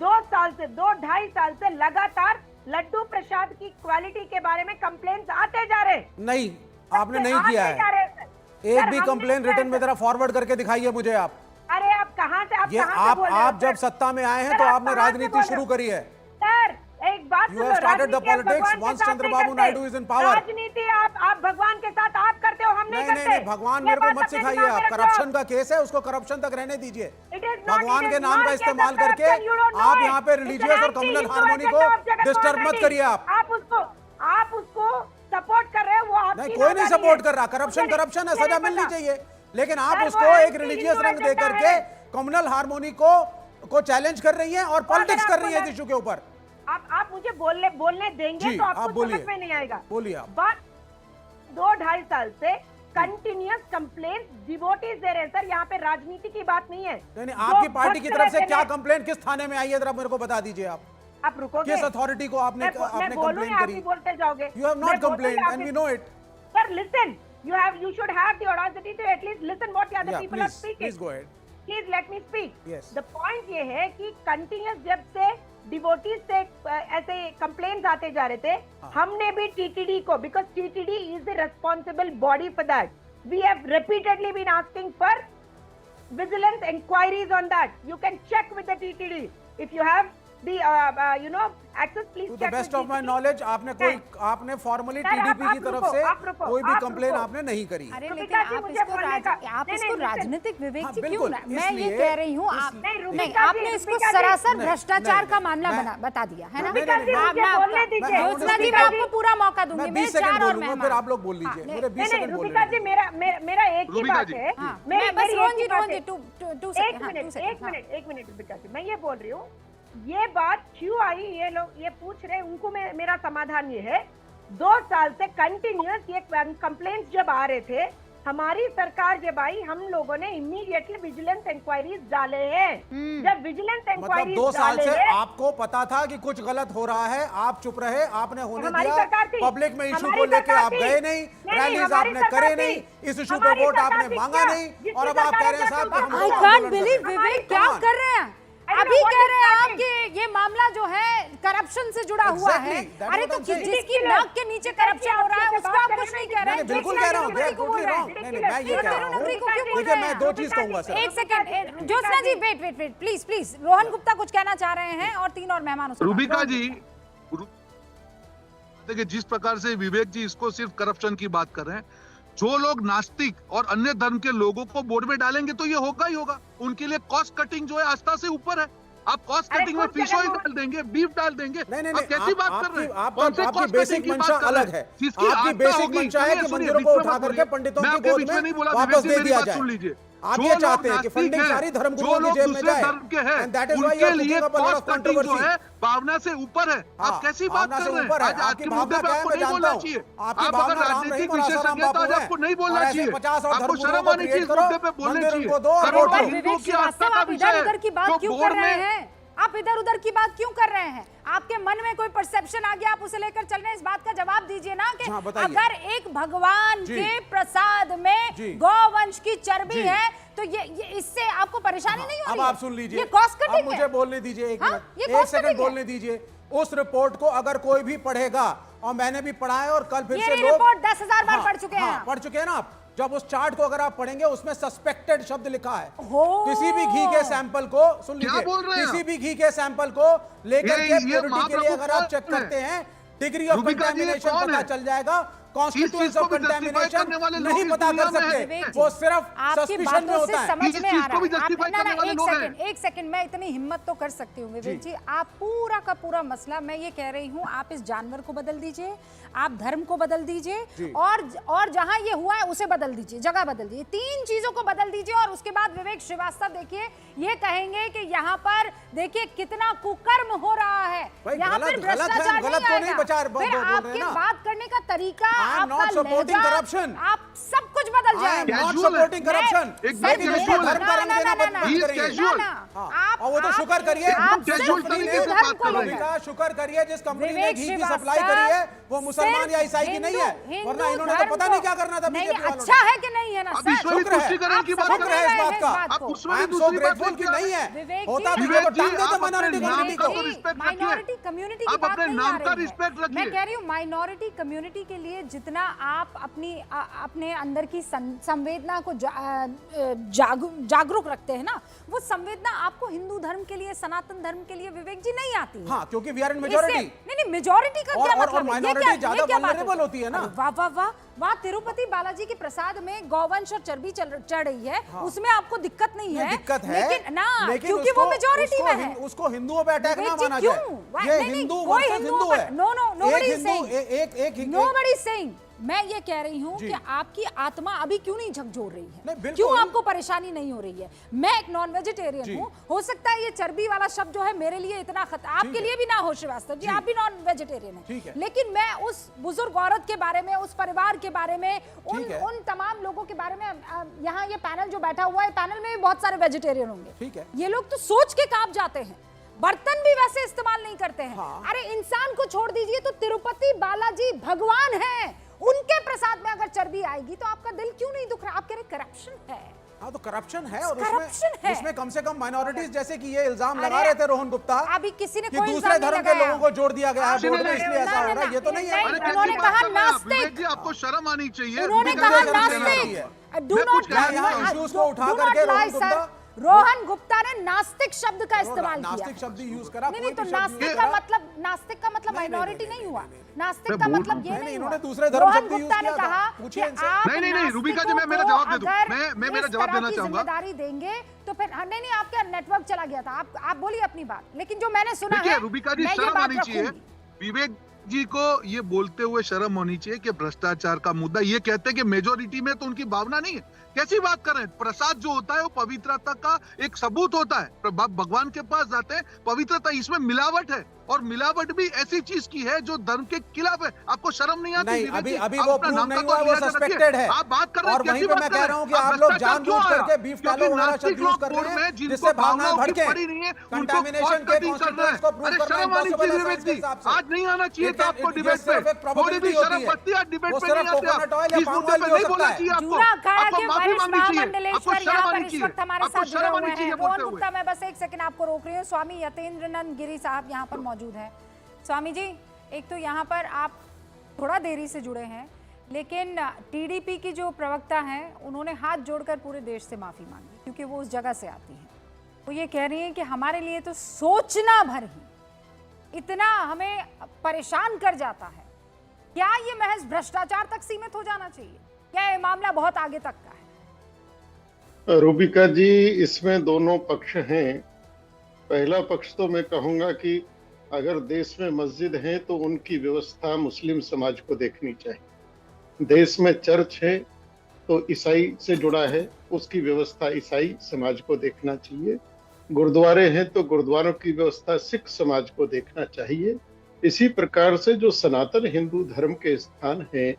2-2.5 साल से लगातार लड्डू प्रसाद की क्वालिटी के बारे में कंप्लेंट्स आते जा रहे। नहीं, आपने नहीं किया है। एक भी कंप्लेन रिटर्न में जरा फॉरवर्ड करके दिखाइए मुझे आप। अरे आप कहां से आप जब सत्ता में आए हैं तो आपने राजनीति शुरू करी है। सर एक बात You have started the politics once Chandrababu Naidu is in power. राजनीति आप भगवान के साथ आप करते हो, हम नहीं करते। नहीं, भगवान मेरे को मत सिखाइए आप। करप्शन का केस है, उसको करप्शन तक रहने दीजिए। भगवान के नाम का इस्तेमाल करके आप यहाँ पे रिलीजियस और कम्युनल हार्मोनी को डिस्टर्ब मत करिए। आप उसको सपोर्ट कर रहे हो, वो आप नहीं, कोई नहीं सपोर्ट कर रहा। करप्शन है, सजा मिलनी चाहिए, लेकिन आप उसको एक रिलीजियस रंग दे करके कम्युनल हार्मोनी को चैलेंज कर रही हैं और पॉलिटिक्स कर रही है इस इशू के ऊपर। आप मुझे बोलने देंगे तो आपको समझ में नहीं आएगा। बोलिए आप। बात 2-2.5 साल से कंटिन्यूअस कंप्लेंट डिवोटीज दे रहे हैं सर, यहाँ पे राजनीति की बात नहीं है। नहीं, आपकी पार्टी की तरफ से क्या कंप्लेंट किस थाने में आई है, जरा मेरे को बता दीजिए आप रुकोगे? किस अथॉरिटी को आपने कंप्लेंट करी? आप बोलते जाओगे। You have not complained and we know it. Sir, listen. You should have the audacity to at least listen what the other people are speaking. Please go ahead. Please let me speak. Yes. The point ये है कि continuous जब से devotees से ऐसे complaints आते जा रहे थे, हमने भी टीटीडी को, because TTD is the responsible body for that. We have repeatedly been asking for vigilance inquiries on that. You can check with the TTD if you have the access, please To the check best with of my TTD. knowledge, आपने formally TDP की तरफ से कोई भी complain आपने नहीं करी। अरे तो लेकिन पिता जी, आप मुझे इसको बोलने का- आप नहीं, इसको नहीं, राजनीतिक विवेक हाँ, जी क्यों बिल्कुल, ना, मैं ये इसलिए- कह रही हूँ आप नहीं, नहीं, रुबिका जी, आपने इसको रुबिका जी, सरासर नहीं, भ्रष्टाचार नहीं, का मामला मैं- बता दिया है ना। रुबिका जी, आप- मुझे मैं बोलने आपका- दीजिए। ज्योत्सना जी, मैं आपको पूरा मौका दूंगी। मैं मेरे 20 सेकंड चार और बोलूंगा, फिर आप लोग बोल लीजिए। हाँ, मेरे 20 नहीं, सेकंड रुबिका जी, बोलने मेरा एक ही रुबिका बात जी। है। हाँ, मेरी मैं बस एक रोन ही जी बात रोन जी है। टू एक सेकंड मिनट एक मिनट रुबिका जी, मैं ये बोल रही हूँ, ये बात क्यों आई, ये लोग ये पूछ रहे, उनको मेरा समाधान ये है, 2 साल से कंटिन्यूअस ये कंप्लेंट्स जब आ रहे थे हमारी सरकार जब आई, हम लोगों ने इमीडिएटली विजिलेंस इंक्वायरीज डाले हैं। जब विजिलेंस मतलब इंक्वायरीज 2 साल डाले से हैं, आपको पता था कि कुछ गलत हो रहा है, आप चुप रहे, आपने होने हमारी दिया। सरकार थी। पब्लिक में इशू हमारी को लेके सरकार आप थी। गए नहीं, रैलीज हमारी आपने सरकार करे थी। नहीं, इस इशू पे हमारी वोट सरकार आपने थी मांगा क्या? नहीं, जिसकी और अब आप सरकार कह रहे हैं है, साहब क्या हम आई बोल कांट रहे हैं? बिलीव विवेक क्या कर रहे हैं। अभी कह रहे हैं आप कि ये मामला जो है करप्शन से जुड़ा हुआ है। Exactly, that's अरे what तो I'm saying. जिसकी नाक के नीचे करप्शन हो रहा है उसको आप कुछ नहीं कह रहे हैं। बिल्कुल कह रहा हूँ, they are totally wrong। नहीं, मैं ये कह रहा हूँ, देखिए मैं 2 चीज कहूंगा सर। एक second Jyotsna ji, wait please please. Rohan Gupta कुछ कहना चाह रहे हैं और 3 और मेहमान उसके बाद। रूबिका जी, देखिए जिस प्रकार से विवेक जी इसको सिर्फ करप्शन की बात कर रहे हैं, जो लोग नास्तिक और अन्य धर्म के लोगों को बोर्ड में डालेंगे तो ये होगा ही होगा। उनके लिए कॉस्ट कटिंग जो है आस्था से ऊपर है। आप कॉस्ट कटिंग में फिश ऑयल डाल देंगे, बीफ डाल देंगे। नहीं, आप कैसी बात कर रहे हैं? कौन से आपकी cost बेसिक cutting की मंशा बात कर रहे अलग हैं? है। जिसकी आपकी आस्था बेसिक होगी, मंशा है कि सुनिए, मंदिरों को बीच में उठा मत करके बोलिए। पंडितों मैं की आपके गोद बीच में में नहीं बोला, वापस विवेक जी दे मेरी दिया बात जाए। सुन लीजिए। आप जो ये लोग चाहते हैं कि नास्तिक फंडिंग हैं, सारी धर्म जो गुरुओं की लोग जेब में दूसरे जाए, धर्म के हैं, and that is why you उनके are लिए cooking up a lot of cost cutting जो controversy। है भावना से ऊपर है। हाँ, आप कैसी बात भावना कर से रहे हैं? ऊपर है। आज आपकी आपके भावना मुद्दे पे क्या है आपको मैं नहीं जानता बोलना हूँ। चाहिए। आपकी आप भावना अगर राम राजनीतिक रहीम और आसाराम विशेषज्ञ तो आज बापू आपको हैं। नहीं बोलना और ऐसे चाहिए। 50 और आपको धर्म शर्म गुरुओं को आनी चाहिए create इस करो, मुद्दे पे बोलने मंदिर चाहिए। उनको दो और करोड़ों वोट दो। हिंदुओं विवेक की आस्था श्रीवास्तव, का आप विषय इधर है, उधर की बात जो क्यों बोर्ड कर रहे में हैं? आप इधर उधर की बात क्यों कर रहे हैं? आपके मन में कोई परसेप्शन आ गया, आप उसे लेकर चल रहे हैं। इस बात का जवाब दीजिए ना कि हाँ, बताइए। अगर एक भगवान जी। के प्रसाद में जी। गौवंश की चर्बी जी। है तो ये इससे आपको परेशानी नहीं हो अब रही है? आप सुन लीजिए, ये कॉस्ट अब कटिंग मुझे है। बोलने दीजिए एक हाँ, मिनट, ये एक cost सेकंड cutting है। बोलने दीजिए। उस रिपोर्ट को अगर कोई भी पढ़ेगा, और मैंने भी पढ़ा है और कल फिर ये से लोग रिपोर्ट 10,000 बार हाँ, पढ़ चुके हैं हाँ, आप। पढ़ चुके हैं ना आप। जब उस चार्ट को अगर आप पढ़ेंगे उसमें सस्पेक्टेड शब्द लिखा है। हो। किसी भी घी के सैंपल को सुन क्या लीजिए, बोल रहे हैं किसी आप? भी घी के सैंपल को लेकर ये के प्योरिटी के लिए महाप्रभु अगर आप कौन चेक है? करते हैं, डिग्री ऑफ रूबिका जी, ये कंटामिनेशन कौन पता है? चल जाएगा। कॉन्स्टिट्यूएंसी चीज को ऑफ भी justify कंटामिनेशन करने वाले लोग नहीं इस पता कर दुनिया में सकते, हैं। वो सिर्फ आपकी सस्पिशन में बातों होता से है। समझ इस में चीज आ को भी रहा है। justify करने वाले लोग हैं। एक सेकंड, मैं इतनी हिम्मत तो कर सकती हूँ विवेक जी। आप पूरा का पूरा मसला, मैं ये कह रही हूँ, आप इस जानवर को बदल दीजिए, आप धर्म को बदल दीजिए, और जहां ये हुआ है उसे बदल दीजिए, जगह बदल दीजिए, 3 चीजों को बदल दीजिए। और उसके बाद विवेक श्रीवास्तव देखिए ये कहेंगे कि यहाँ पर देखिए कितना कुकर्म हो रहा है, भाई यहाँ पर गलत है, भ्रष्टाचार गलत को नहीं आएगा। बोल फिर रहे हैं आपके ना। बात करने का तरीका, I am not आपका supporting लहजा, corruption. आप सब कुछ बदल I am जाएगा। not Casual है। supporting corruption. एक सर, लेकिन मेरे- casual है। धर्म का रंग देना बंद He is करिए। casual। हाँ, और वो तो शुक्र करिए, आप एकदम सिर्फ casual हिंदू तरीके से धर्म बात को कर रहे लेकर। हैं। का शुक्र करिए जिस कंपनी ने विवेक घी की श्रीवास्तव सप्लाई करी है वो मुसलमान या ईसाई की नहीं है, हिंदू वरना इन्होंने तो धर्म पता को- नहीं क्या करना था नहीं, बीजेपी वालों अच्छा ने। है कि नहीं है ना अब सर? ईश्वरी शुक्र है। तुष्टिकरण की बात आप कर शुक्र रहे है हैं। इस बात का। बात आप को। उसमें I भी am so दूसरी बात grateful बोल कि के आ नहीं रहे है, हैं। विवेक होता जी, तो विवेक वो जी, टांग देते आप अपने minority नाम community का को। तो respect रखिए। माइनॉरिटी कम्युनिटी की आप बात अपने नहीं नाम आ का रही है। respect रखिए। मैं कह रही हूँ माइनॉरिटी कम्युनिटी के लिए जितना आप अपने अंदर की संवेदना को जागरूक रखते हैं ना, वो संवेदना आपको हिंदू धर्म के लिए, सनातन धर्म के लिए विवेक जी नहीं आती है। हाँ, क्योंकि we are in इससे- majority। नहीं मेजोरिटी का और- क्या और मतलब है? ये minority क्या- ज्यादा ये क्या बात vulnerable होती है ना। अरे वाह वाह वाह वाह, तिरुपति बालाजी के प्रसाद में गौवंश और चर्बी चढ़ रही है, उसमें आपको दिक्कत नहीं है। दिक्कत है, लेकिन ना, लेकिन क्योंकि वो मेजोरिटी में है। उसको हिंदुओं पे अटैक ना विवेक जी, माना क्यों? जाए। Why? ये नहीं, हिंदू कोई वर्सेस हिंदुओं हिंदू पर- है। No, no, nobody एक is हिंदू saying. एक Nobody is saying. मैं ये कह रही हूँ जी। कि आपकी आत्मा अभी क्यों नहीं झकझोर रही नहीं, है, बिल्कुल। क्यों आपको परेशानी नहीं हो रही है? मैं एक नॉन जी। वेजिटेरियन हूँ, हो सकता है ये चर्बी वाला शब्द जो है मेरे लिए इतना खतरा, आपके लिए भी ना हो श्रीवास्तव जी, जी। आप भी नॉन वेजिटेरियन ठीक है, है। लेकिन मैं उस बुजुर्ग औरत के बारे में, उस परिवार के बारे में, ठीक है। उन तमाम लोगों के बारे में, यहाँ ये पैनल जो बैठा हुआ है, पैनल में भी बहुत सारे वेजिटेरियन होंगे, ठीक है। ये लोग तो सोच के कांप जाते हैं, बर्तन भी वैसे इस्तेमाल नहीं करते हैं। हाँ। अरे इंसान को छोड़ दीजिए, तो तिरुपति बालाजी भगवान हैं, उनके प्रसाद में अगर चर्बी आएगी तो आपका दिल क्यों नहीं दुख रहा? आप कह रहे करप्शन है। हाँ, तो करप्शन है, और Corruption है। उसमें कम से कम माइनॉरिटीज, जैसे कि ये इल्जाम अरे, लगा रहे थे रोहन गुप्ता, अभी किसी ने कि कोई दूसरे इल्जाम नहीं धर्म के लगाया। लोगों को जोड़ दिया गया है किसी बोर्ड ने में, नहीं- इसलिए ऐसा हो रहा है। ये तो नहीं है। नहीं, अरे उन्होंने कैसी कहा बात कर रहे हैं आप? नास्तिक। विवेक जी, आपको शर्म आनी चाहिए। उन्होंने रूबिका कहा जी, शर्म आनी नास्तिक। चाहिए। डू मैं नॉट कुछ कह यहाँ issues को उठा डू करके not Rohan lie Gupta- sir, Rohan Gupta ने नास्तिक शब्द का इस्तेमाल किया। नास्तिक शब्द यूज करा, नहीं कोई नहीं, तो भी शब्द use नास्तिक करा। का मतलब, नास्तिक का मतलब नहीं, नहीं, माइनॉरिटी नहीं, नहीं हुआ, नहीं, नास्तिक मैं का बोल मतलब रहा ये हूँ। नहीं नहीं, हुआ। इन्होंने दूसरे धर्म रोहन शब्द use गुप्ता ने किया था। कहा कि पूछिए इनसे। आप नहीं, नहीं, नहीं, रूबिका जी, मैं मेरा नास्तिकों जवाब दे दूं। को अगर मैं मेरा इस जवाब तरह देना की चाहूंगा। जिम्मेदारी देंगे तो फिर नहीं नहीं, आपका नेटवर्क चला गया था, आप बोलिए अपनी बात, लेकिन जो मैंने सुना देखिए है, रूबिका जी, मैं ये शर्म बात आनी चाहिए। रखूंगी। विवेक जी को ये बोलते हुए शर्म होनी चाहिए कि भ्रष्टाचार का मुद्दा, ये कहते हैं कि मेजोरिटी में तो उनकी भावना नहीं है, कैसी बात कर रहे हैं? प्रसाद जो होता है वो पवित्रता का एक सबूत होता है। भगवान के पास जाते हैं, पवित्रता, इसमें मिलावट है, और मिलावट भी ऐसी चीज की है जो धर्म के खिलाफ है। आपको शर्म नहीं आती? नहीं, अभी वो प्रूव नहीं हुआ, वो सस्पेक्टेड है। आप बात कर रहे हैं, और वहीं पे मैं कह रहा हूं कि आप लोग जानबूझ करके बीफ टैलो वगैरह शब्द यूज कर रहे हैं जिससे भावनाएं भड़के, कंटामिनेशन के कॉन्सिक्वेंस को प्रूव करना इम्पॉसिबल है साइंस के हिसाब से। आज नहीं आना चाहिए था आपको डिबेट पे, थोड़ी भी शर्म बनती है, डिबेट पे नहीं आते आप। इस मुद्दे पे नहीं बोलना चाहिए आपको, आपको माफी मांगनी चाहिए, आपको शर्म आनी चाहिए, आपको शर्म आनी चाहिए बोलते हुए। मैं बस एक सेकंड आपको रोक रही हूँ। स्वामी यतेंद्रनाथ गिरी साहब यहाँ पर मौजूद हैं। स्वामी जी, एक तो यहाँ पर आप थोड़ा देरी से जुड़े हैं, लेकिन टीडीपी की जो प्रवक्ता हैं उन्होंने हाथ जोड़कर पूरे देश से माफी मांगी, क्योंकि वो उस जगह से आती हैं। वो ये कह रही हैं कि हमारे लिए तो सोचना भर ही इतना हमें परेशान कर जाता है। क्या ये महज भ्रष्टाचार तक सीमित हो जाना चाहिए? क्या ये मामला बहुत आगे तक का है? रूबिका जी, इसमें दोनों पक्ष हैं। पहला पक्ष तो मैं कहूंगा कि अगर देश में मस्जिद है तो उनकी व्यवस्था मुस्लिम समाज को देखनी चाहिए। देश में चर्च है तो ईसाई से जुड़ा है, उसकी व्यवस्था ईसाई समाज को देखना चाहिए। गुरुद्वारे हैं तो गुरुद्वारों की व्यवस्था सिख समाज को देखना चाहिए। इसी प्रकार से जो सनातन हिंदू धर्म के स्थान हैं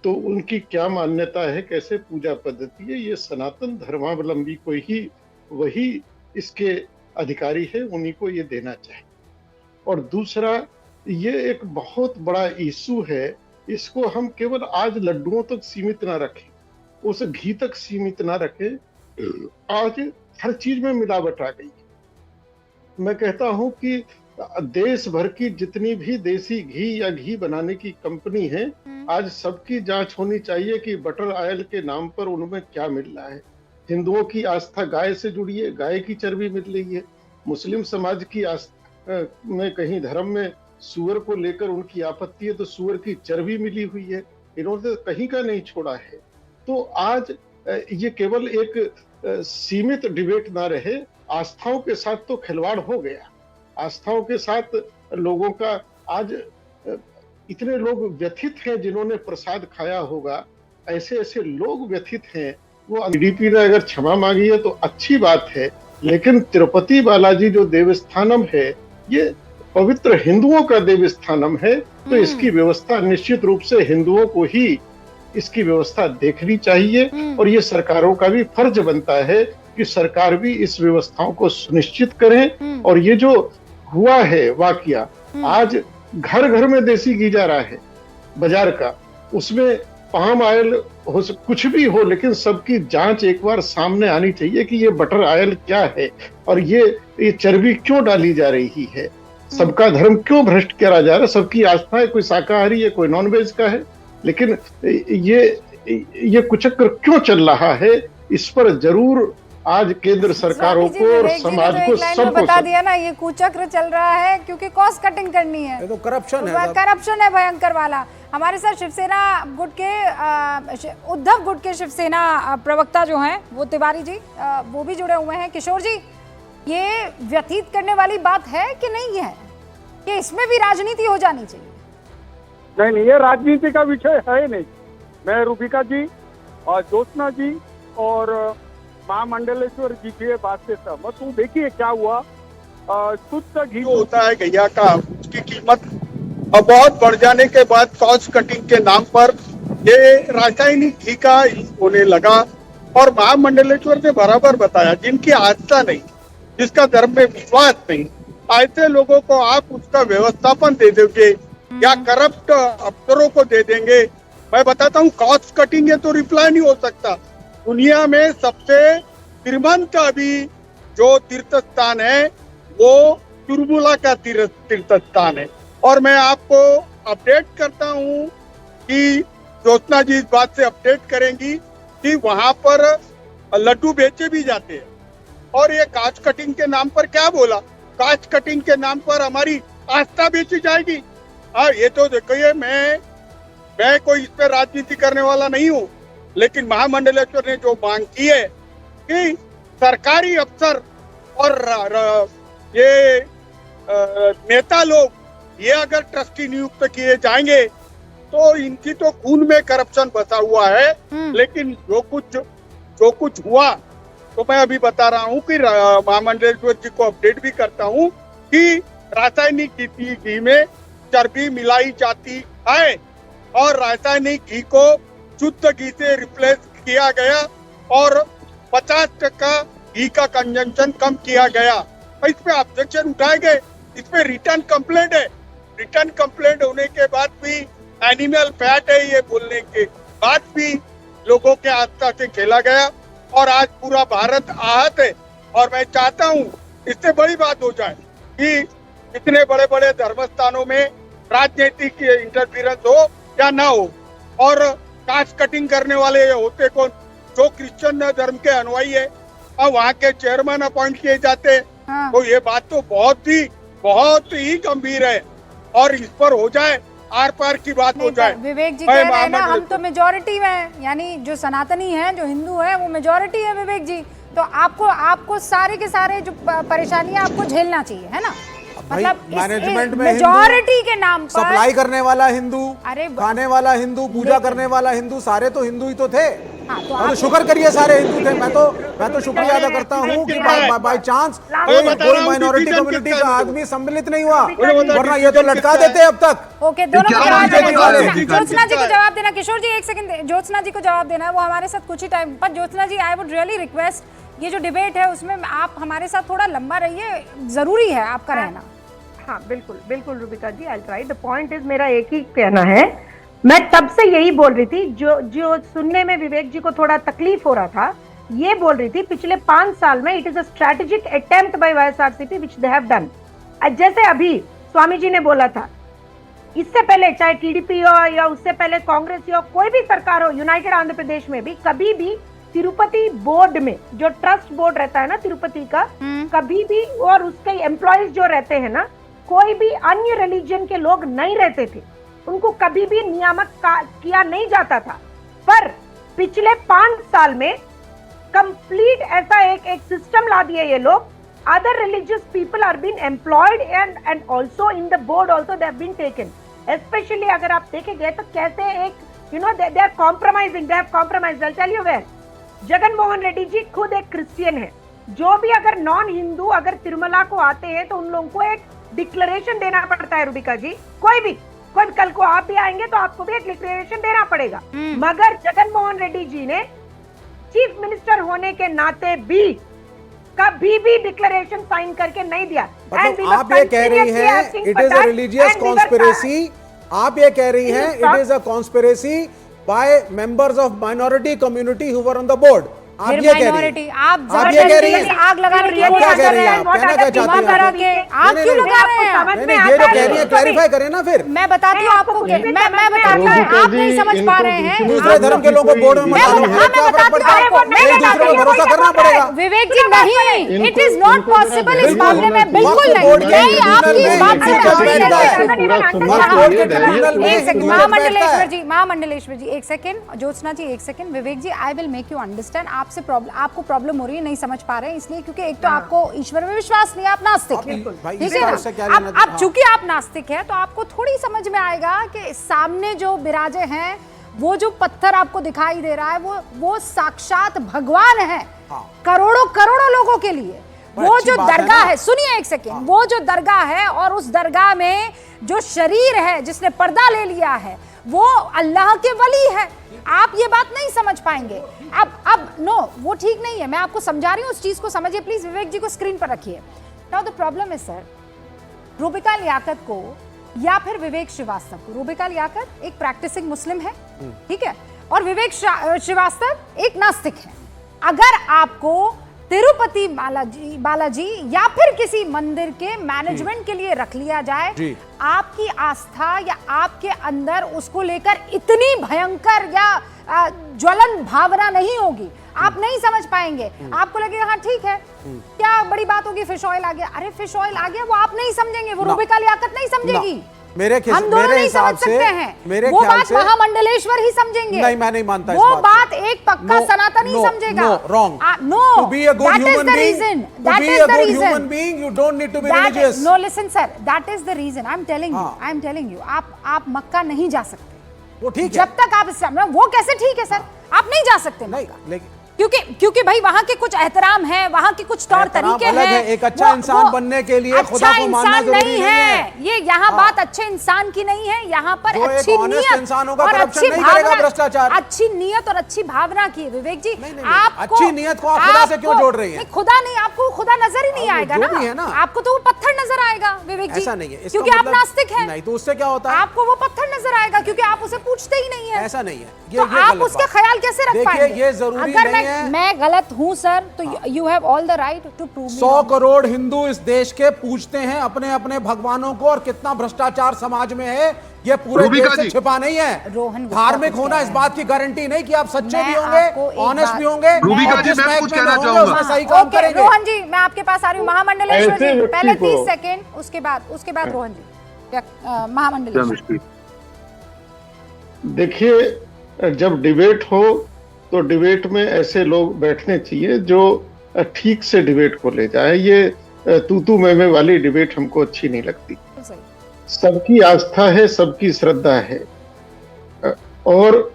तो उनकी क्या मान्यता है, कैसे पूजा पद्धति है, ये सनातन धर्मावलंबी को ही वही इसके अधिकारी है, उन्हीं को ये देना चाहिए। और दूसरा, ये एक बहुत बड़ा इशू है, इसको हम केवल आज लड्डुओं तक सीमित ना रखें, उस घी तक सीमित ना रखें। आज हर चीज में मिलावट आ गई। मैं कहता हूं कि देश भर की जितनी भी देसी घी या घी बनाने की कंपनी है, आज सबकी जांच होनी चाहिए कि बटर ऑयल के नाम पर उनमें क्या मिल रहा है। हिंदुओं की आस्था गाय से जुड़ी है, गाय की चर्बी मिल रही है। मुस्लिम समाज की आस्था में कहीं धर्म में सूअर को लेकर उनकी आपत्ति है तो सूअर की चर्बी मिली हुई है। इन्होंने कहीं का नहीं छोड़ा है। तो आज ये केवल एक सीमित डिबेट ना रहे, आस्थाओं के साथ तो खिलवाड़ हो गया। आस्थाओं के साथ लोगों का आज इतने लोग व्यथित हैं जिन्होंने प्रसाद खाया होगा, ऐसे ऐसे लोग व्यथित हैं। वो टीडीपी ने अगर क्षमा मांगी है तो अच्छी बात है, लेकिन तिरुपति बालाजी जो देवस्थानम है ये पवित्र हिंदुओं का देवस्थानम है, तो इसकी व्यवस्था निश्चित रूप से हिंदुओं को ही इसकी व्यवस्था देखनी चाहिए। और ये सरकारों का भी फर्ज बनता है कि सरकार भी इस व्यवस्थाओं को सुनिश्चित करें। और ये जो हुआ है वाकया, आज घर घर में देसी घी जा रहा है बाजार का, उसमें पाम ऑयल हो, कुछ भी हो, लेकिन सबकी जांच एक बार सामने आनी चाहिए कि ये बटर ऑयल क्या है और ये चर्बी क्यों डाली जा रही है, सबका धर्म क्यों भ्रष्ट करा जा रहा है। सबकी आस्था है, कोई शाकाहारी है, कोई नॉनवेज का है, लेकिन ये कुचक्र क्यों चल रहा है, इस पर जरूर आज केंद्र सरकारों को और समाज को सबको बता दिया ना, ये कुचक्र चल रहा है क्योंकि कॉस्ट कटिंग करनी है। ये तो करप्शन है, करप्शन है भयंकर वाला। हमारे साथ शिवसेना गुट के उद्धव गुट के शिवसेना प्रवक्ता जो हैं वो तिवारी जी वो भी जुड़े हुए हैं। किशोर जी, ये व्यथित करने वाली बात है कि नहीं है कि इसमें भी राजनीति हो जानी चाहिए? नहीं, ये राजनीति का विषय है नहीं। मैं रूबिका जी और ज्योत्सना जी और महामंडलेश्वर जी की बात से सहमत हूँ। देखिए क्या हुआ, शुद्ध घी होता है गैया का, उसकी कीमत बहुत बढ़ जाने के बाद कॉस्ट कटिंग के नाम पर ये रासायनिक घी का होने लगा। और महामंडलेश्वर ने बराबर बताया, जिनकी आस्था नहीं, जिसका धर्म में विश्वास नहीं, ऐसे लोगों को आप उसका व्यवस्थापन दे दोगे या करप्ट अफसरों को दे देंगे। मैं बताता हूँ, कॉस्ट कटिंग है तो रिप्लाई नहीं हो सकता। दुनिया में सबसे श्रीमंत अभी जो तीर्थ स्थान है वो तिरुमला का तीर्थ स्थान है। और मैं आपको अपडेट करता हूँ कि ज्योत्सना जी इस बात से अपडेट करेंगी कि वहां पर लड्डू बेचे भी जाते हैं। और ये कास्ट कटिंग के नाम पर क्या बोला, कास्ट कटिंग के नाम पर हमारी आस्था बेची जाएगी। और ये तो देखिए, मैं कोई इस पर राजनीति करने वाला नहीं हूँ, लेकिन महामंडलेश्वर ने जो मांग की है कि सरकारी अफसर और ये नेता लोग ये अगर ट्रस्टी नियुक्त किए जाएंगे तो इनकी तो खून में करप्शन बसा हुआ है। लेकिन जो कुछ जो कुछ हुआ तो मैं अभी बता रहा हूँ कि महामंडलेश्वर जी को अपडेट भी करता हूँ कि रासायनिक घी में चर्बी मिलाई जाती है और रासायनिक घी को शुद्ध घी से रिप्लेस किया गया और 50% घी का कंजम्पशन कम किया गया। इस पे ऑब्जेक्शन उठाए गए, इस पे रिटर्न कंप्लेंट है। रिटर्न कंप्लेंट होने के बाद भी एनिमल फैट है ये बोलने के बाद भी लोगों के आस्था से खेला गया और आज पूरा भारत आहत है। और मैं चाहता हूँ इससे बड़ी बात हो जाए कि इतने बड़े बड़े धर्म स्थानों में राजनीतिक इंटरफेरेंस हो या ना हो, और कास्ट कटिंग करने वाले होते कौन? जो क्रिश्चियन धर्म के अनुयायी है और वहाँ के चेयरमैन अपॉइंट किए जाते हैं। हाँ। तो ये बात तो बहुत ही गंभीर है और इस पर हो जाए, आर पार की बात हो जाए। विवेक जी कह रहे हैं ना, हम तो मेजोरिटी में हैं, यानी जो सनातनी हैं, जो हिंदू हैं, वो मेजोरिटी है विवेक जी। तो आपको सारे के सारे जो परेशानियां आपको झेलना चाहिए, है ना? मतलब मैनेजमेंट में मेजोरिटी के नाम पर सप्लाई करने वाला हिंदू, अरे खाने वाला हिंदू, पूजा करने वाला हिंदू, सारे तो हिंदू ही तो थे। हाँ, तो शुक्र करिए सारे हिंदू थे। मैं तो शुक्रिया अदा करता हूँ कि बाय चांस कोई माइनॉरिटी कम्युनिटी का आदमी सम्मिलित नहीं हुआ, वरना ये तो लटका देते अब तक। ओके, दोनों को जवाब देना। ज्योत्सना जी को जवाब देना। किशोर जी एक सेकंड, ज्योत्सना जी को जवाब देना है, वो हमारे साथ कुछ ही टाइम पर। ज्योत्सना जी, आई वुड रियली रिक्वेस्ट, ये जो डिबेट है उसमें आप हमारे साथ थोड़ा लंबा रहिए, जरूरी है आपका रहना। हाँ बिल्कुल बिल्कुल Rubika ji, I try. The point is, मेरा एक ही कहना है, मैं तब से यही बोल रही थी, जो सुनने में विवेक जी को थोड़ा तकलीफ हो रहा था, ये बोल रही थी पिछले 5 साल में it is a strategic attempt bye YSRCP which they have done. जैसे अभी स्वामी जी ने बोला था, इससे पहले चाहे टीडीपी हो या उससे पहले कांग्रेस हो, कोई भी सरकार हो, यूनाइटेड आंध्र प्रदेश में भी कभी भी तिरुपति बोर्ड में जो ट्रस्ट बोर्ड रहता है ना तिरुपति का, कभी भी, और उसके एम्प्लॉयज जो रहते हैं ना, कोई भी अन्य रिलीजन के लोग नहीं रहते थे, उनको कभी भी नियामक किया नहीं जाता था। पर पिछले 5 साल में कंप्लीट ऐसा एक सिस्टम ला दिया ये लोग। Other religious people are been employed and also in the board also they have been taken. Especially अगर आप देखेंगे तो कैसे एक they are compromising, they have compromised. I tell you where. Jagan Mohan Reddy ji खुद एक क्रिश्चियन है। जो भी अगर नॉन हिंदू अगर तिरुमला को आते हैं तो उन लोगों को एक डिक्लेरेशन देना पड़ता है रूबिका जी। कोई भी कल को आप भी आएंगे तो आपको भी एक डिक्लेरेशन देना पड़ेगा। मगर जगन मोहन रेड्डी जी ने चीफ मिनिस्टर होने के नाते भी कभी भी डिक्लेरेशन साइन करके नहीं दिया। मतलब आप ये कह रही हैं it is a religious conspiracy, आप ये कह रही हैं it is a conspiracy by members of minority community who were on the board. आप ये कह रही हैं, आप ये कह रही हैं, आग लगाने की क्या कह रही हैं, आप कहना क्या चाहती हैं? आप क्यों लगा रहे हैं? ये जो कह रही है क्लैरिफाई करें ना। फिर मैं बताती हूँ आपको, मैं बताती हूँ, आप नहीं समझ पा रहे हैं। दूसरे धर्म के लोगों को बोर्ड में मत भरोसा करना पड़ेगा। विवेक जी नहीं, इट इज नॉट पॉसिबल इस मामले में, बिल्कुल नहीं। आपकी इस बात से महामंडलेश्वर जी एक सेकंड, ज्योत्सना जी एक second, Vivek ji I will make you understand. आपको प्रॉब्लम हो रही है, नहीं समझ पा रहे हैं इसलिए क्योंकि एक तो आपको ईश्वर में विश्वास नहीं है, आप नास्तिक हैं, ठीक है ना? अब चूंकि आप नास्तिक हैं तो आपको थोड़ी समझ में आएगा कि सामने जो विराजे हैं, वो जो पत्थर आपको दिखाई दे रहा है, वो साक्षात भगवान है करोड़ों लोगों के लिए। वो जो दरगाह है, सुनिए एक सेकेंड, वो जो दरगाह है और उस दरगाह में जो शरीर है जिसने पर्दा ले लिया है, वो अल्लाह के वली है। आप ये बात नहीं समझ पाएंगे। अब नो, वो ठीक नहीं है, मैं आपको समझा रही हूँ, उस चीज को समझिए प्लीज। विवेक जी को स्क्रीन पर रखिए। Now the problem is sir, Rubika Liyaquat को या फिर विवेक श्रीवास्तव को, रूबिका लियाकत एक प्रैक्टिसिंग मुस्लिम है, ठीक है, और विवेक श्रीवास्तव एक नास्तिक है। अगर आपको तिरुपति बालाजी या फिर किसी मंदिर के मैनेजमेंट के लिए रख लिया जाए, आपकी आस्था या आपके अंदर उसको लेकर इतनी भयंकर या ज्वलन भावना नहीं होगी, आप नहीं समझ पाएंगे। आपको लगेगा हाँ ठीक है, क्या बड़ी बात होगी, फिश ऑयल आ गया। अरे फिश ऑयल आ गया वो आप नहीं समझेंगे, वो रूबिका लियाकत नहीं समझेगी। हम दोनों नहीं समझ सकते हैं, वो बात महामंडलेश्वर ही समझेंगे। नहीं, मैं नहीं मानता वो बात एक पक्का सनातनी समझेगा। Wrong. No, to be a good that is human the being, reason. to That be is a the good reason. human being, you don't need to be religious. No, listen sir, that is the reason. I'm telling you. I'm telling you. आप मक्का नहीं जा सकते। वो ठीक है। जब तक आप इस्लाम, वो कैसे ठीक है सर? आप नहीं जा सकते नहीं, मक्का। लेकिन क्योंकि भाई वहाँ के कुछ एहतराम है, वहाँ के कुछ तौर तरीके हैं। एक अच्छा इंसान बनने के लिए खुदा को मानना जरूरी नहीं है। ये यहाँ बात अच्छे इंसान की नहीं है, यहाँ पर अच्छी नीयत और अच्छी भावना, भ्रष्टाचार, अच्छी नीयत और अच्छी भावना की। विवेक जी, आपको अच्छी नीयत को आप खुदा से क्यों जोड़ रही हैं? खुदा नहीं, आपको खुदा नजर ही नहीं आएगा ना, आपको तो वो पत्थर नजर आएगा विवेक जी। ऐसा नहीं है, क्योंकि आप नास्तिक हैं। नहीं तो उससे क्या होता है? आपको वो पत्थर नजर आएगा क्योंकि आप उसे पूछते ही नहीं है। ऐसा नहीं है, तो आप उसका ख्याल कैसे रख पाएंगे? ये जरूरी अगर नहीं है। मैं गलत हूं सर, तो you have all the right to prove me. 100 crore Hindu इस देश के पूजते हैं अपने अपने भगवानों को, और कितना भ्रष्टाचार समाज में है ये पूरे देश से छिपा नहीं है। रोहन धार्मिक होना इस बात की गारंटी नहीं कि आप सच्चे भी होंगे, ऑनेस्ट भी होंगे, रूबिका जी, मैं कुछ कहना चाहूंगा। सही काम करेंगे। रोहन जी, मैं आपके पास आ रही हूँ। महामंडलेश्वर जी, पहले 30 सेकंड, उसके बाद रोहन जी, महामंडलेश्वर। देखिए, जब डिबेट हो तो डिबेट में ऐसे लोग बैठने चाहिए जो ठीक से डिबेट को ले जाए। ये तू मैं वाली डिबेट हमको अच्छी नहीं लगती। सबकी आस्था है, सबकी श्रद्धा है, और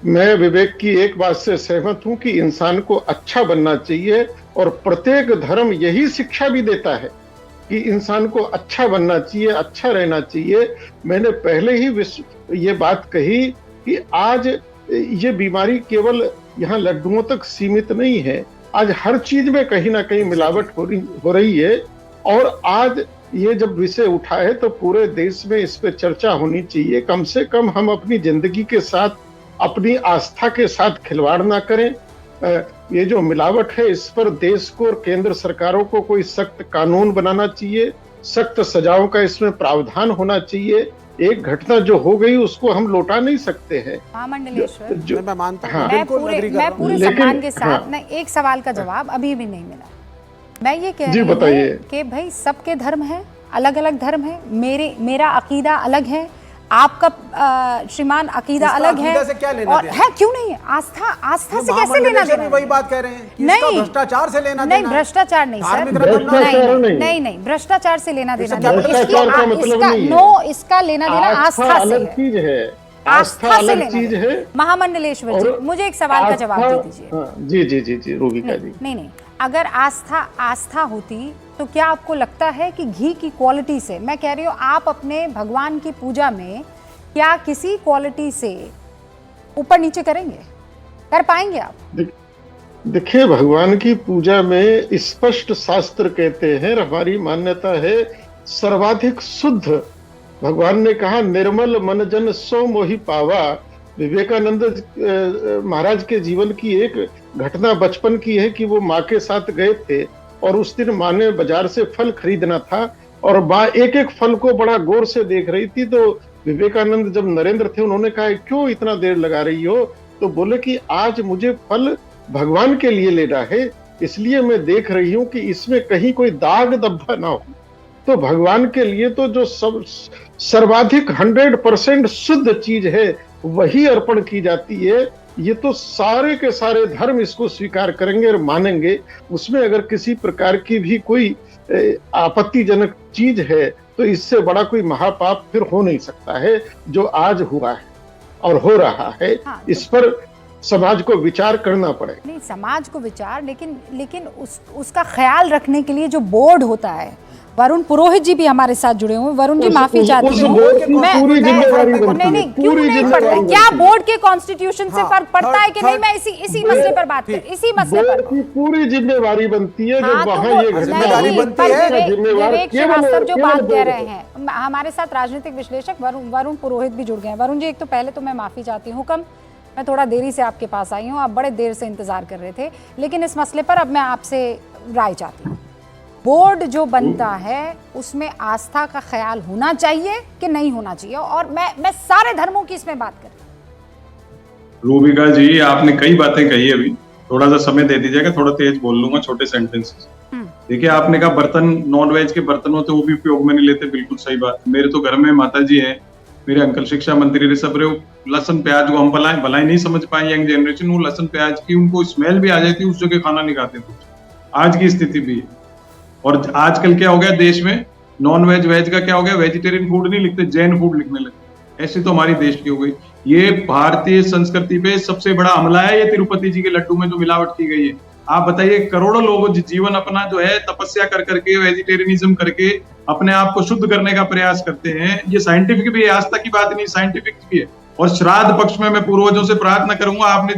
मैं विवेक की एक बात से सहमत हूं कि इंसान को अच्छा बनना चाहिए, और प्रत्येक धर्म यही शिक्षा भी देता है कि इंसान को अच्छा बनना चाहिए, अच्छा रहना चाहिए। मैंने पहले ही ये बात कही कि आज ये बीमारी केवल यहाँ लड्डुओं तक सीमित नहीं है, आज हर चीज में कहीं ना कहीं मिलावट हो रही है। और आज ये जब विषय उठा है तो पूरे देश में इस पे चर्चा होनी चाहिए। कम से कम हम अपनी जिंदगी के साथ, अपनी आस्था के साथ खिलवाड़ ना करें। ये जो मिलावट है इस पर देश को और केंद्र सरकारों को कोई सख्त कानून बनाना चाहिए, सख्त सजाओं का इसमें प्रावधान होना चाहिए। एक घटना जो हो गई उसको हम लौटा नहीं सकते हैं। महामंडलेश्वर, मैं मानता हूं, हाँ, मैं पूरे सम्मान के साथ, हाँ, ना एक सवाल का जवाब अभी भी नहीं मिला। मैं ये कह जी, रही बताइए। हूँ कि भाई सबके धर्म हैं, अलग अलग धर्म है। मेरा अकीदा अलग है, आपका श्रीमान अकीदा अलग है, से क्या लेना और देना? है क्यों नहीं है? आस्था से कैसे लेना देना? वही बात कह रहे हैं कि नहीं, इसका भ्रष्टाचार से लेना नहीं, देना। भ्रष्टाचार नहीं सर, नहीं, भ्रष्टाचार से लेना देना नहीं। इसका लेना देना आस्था से अलग चीज है, आस्था अलग चीज है। महामंडलेश्वर जी, मुझे एक सवाल का जवाब दे दीजिए। जी रूबिका जी, नहीं, अगर आस्था होती तो क्या आपको लगता है कि घी की क्वालिटी से, मैं कह रही हूँ आप अपने भगवान की पूजा में क्या किसी क्वालिटी से ऊपर नीचे करेंगे, कर पाएंगे आप? देखिए, भगवान की पूजा में स्पष्ट शास्त्र कहते हैं, हमारी मान्यता है सर्वाधिक शुद्ध। भगवान ने कहा निर्मल मन जन सो मोहि पावा। विवेकानंद महाराज के जीवन की एक घटना बचपन की है कि वो माँ के साथ गए थे और उस दिन माँ ने बाजार से फल खरीदना था और माँ एक एक फल को बड़ा गौर से देख रही थी। तो विवेकानंद जब नरेंद्र थे उन्होंने कहा क्यों इतना देर लगा रही हो? तो बोले कि आज मुझे फल भगवान के लिए लेना है, इसलिए मैं देख रही हूँ कि इसमें कहीं कोई दाग धब्बा ना हो। तो भगवान के लिए तो जो सब सर्वाधिक 100% शुद्ध चीज है वही अर्पण की जाती है। ये तो सारे के सारे धर्म इसको स्वीकार करेंगे और मानेंगे। उसमें अगर किसी प्रकार की भी कोई आपत्तिजनक चीज है तो इससे बड़ा कोई महापाप फिर हो नहीं सकता है जो आज हुआ है और हो रहा है। हाँ, इस पर समाज को विचार करना पड़ेगा। नहीं, समाज को विचार, लेकिन उसका ख्याल रखने के लिए जो बोर्ड होता है, वरुण पुरोहित जी भी हमारे साथ जुड़े हुए हैं। वरुण जी माफी चाहती हूँ, क्या बोर्ड के कॉन्स्टिट्यूशन से फर्क पड़ता है कि नहीं? मैं इसी मसले पर बात कर, इसी मसले पर पूरी जिम्मेवारी बनती है जब वहाँ ये जिम्मेदारी बनती है। विवेक श्रीवास्तव जो बात कह रहे हैं, हमारे साथ राजनीतिक विश्लेषक वरुण पुरोहित भी जुड़ गए हैं। वरुण जी, एक तो पहले तो मैं माफी चाहती हूँ, मैं थोड़ा देरी से आपके पास आई हूँ, आप बड़े देर से इंतजार कर रहे थे, लेकिन इस मसले पर अब मैं आपसे राय चाहती हूँ। बोर्ड जो बनता है उसमें आस्था का ख्याल होना चाहिए कि नहीं होना चाहिए? और मैं सारे धर्मों की इसमें बात कर रही हूँ। रूबिका जी, आपने कई बातें कही, अभी थोड़ा सा समय दे दीजिएगा, थोड़ा तेज बोल लूंगा, छोटे सेंटेंसेस। देखिए, आपने कहा बर्तन नॉन वेज के बर्तन होते वो भी उपयोग में नहीं लेते, बिल्कुल सही बात। मेरे तो घर में माता जी है, मेरे अंकल शिक्षा मंत्री रहे, सब रहे, लहसन प्याज को हम भलाई नहीं समझ पाए यंग जनरेशन, वो लहसन प्याज की उनको स्मेल भी आ जाती, उस जगह खाना नहीं खाते थे। आज की स्थिति भी है। और आजकल क्या हो गया देश में, नॉन वेज वेज का क्या हो गया, वेजिटेरियन फूड नहीं लिखते, जैन फूड लिखने लगे। ऐसी तो हमारी देश की हो गई। ये भारतीय संस्कृति पे सबसे बड़ा हमला है, ये तिरुपति जी के लड्डू में जो मिलावट की गई है। आप बताइए, करोड़ों लोग जीवन अपना जो है तपस्या कर करके, वेजिटेरियनिज्म करके अपने आप को शुद्ध करने का प्रयास करते हैं। ये साइंटिफिक भी है, आस्था की बात नहीं, साइंटिफिक भी है। और श्राद्ध पक्ष में मैं पूर्वजों से प्रार्थना करूंगा, आपने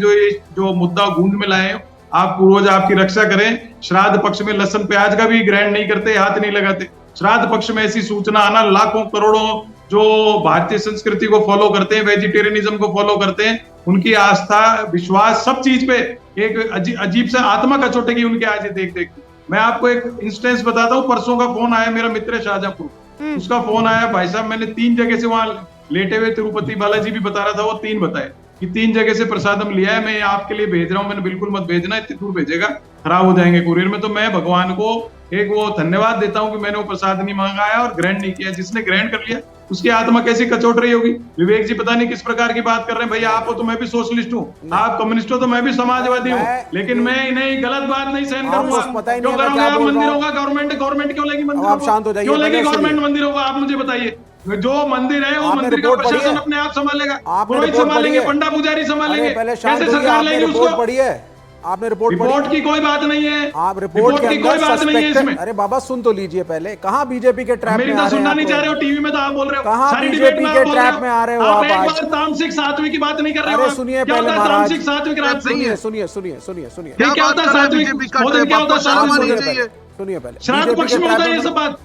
जो मुद्दा गूंज में लाए हो, आप पूर्वज आपकी रक्षा करें। श्राद्ध पक्ष में लहसुन प्याज का भी ग्रहण नहीं करते, हाथ नहीं लगाते। श्राद्ध पक्ष में ऐसी सूचना आना, लाखों करोड़ों जो भारतीय संस्कृति को फॉलो करते हैं, वेजिटेरियनिज्म को फॉलो करते हैं, उनकी आस्था, विश्वास, सब चीज पे एक अजीब सा आत्मा का चोटेगी उनके आज देख देख। मैं आपको एक इंस्टेंस बताता हूँ। परसों का फोन आया, मेरा मित्र है शाहजहांपुर, उसका फोन आया, भाई साहब मैंने 3 जगह से वहां लेटे हुए तिरुपति बालाजी भी बता रहा था, वो 3 बताए कि 3 जगह से प्रसादम लिया है, मैं आपके लिए भेज रहा हूँ। मैंने बिल्कुल मत भेजना, इतनी दूर भेजेगा खराब हो जाएंगे कुरियर में। तो मैं भगवान को एक वो धन्यवाद देता हूँ कि मैंने वो प्रसाद नहीं मंगाया और ग्रहण नहीं किया। जिसने ग्रहण कर लिया उसकी आत्मा कैसी कचोट रही होगी। विवेक जी पता नहीं किस प्रकार की बात कर रहे हैं। भैया आप हो तो मैं भी सोशलिस्ट हूँ, आप कम्युनिस्ट हो तो मैं भी समाजवादी हूँ, लेकिन मैं इन्हें गलत बात नहीं सहन करूंगा। क्यों करोगे आप मंदिरों का? गवर्नमेंट क्यों लेगी मंदिरों को? क्यों लेगी गवर्नमेंट मंदिरों को? आप मुझे बताइए। जो मंदिर है वो मंदिर का प्रशासन अपने आप संभालेगा, पुरोहित संभालेंगे, पंडा पुजारी संभालेंगे, कैसे सरकार लेगी उसको? आपने रिपोर्ट की कोई बात नहीं है। आप रिपोर्ट की कोई बात नहीं है इसमें। अरे बाबा सुन तो लीजिए पहले, कहाँ बीजेपी के ट्रैप में आ रहे हैं? सुनना नहीं चाह रहे हो, टीवी में तो आप बोल रहे हो। कहाँ बीजेपी के ट्रैप में आ रहे हो आप? एक बार तामसिक सात्विक की बात नहीं कर रहे हो। अरे सुनिए पहले महाराज, तामसिक सात्विक रात नहीं है। सुनिए क्या होता है सात्विक? क्या होता है सात्विक? सुनिए पहले, श्राद्ध पक्ष में होता है ये सब बात।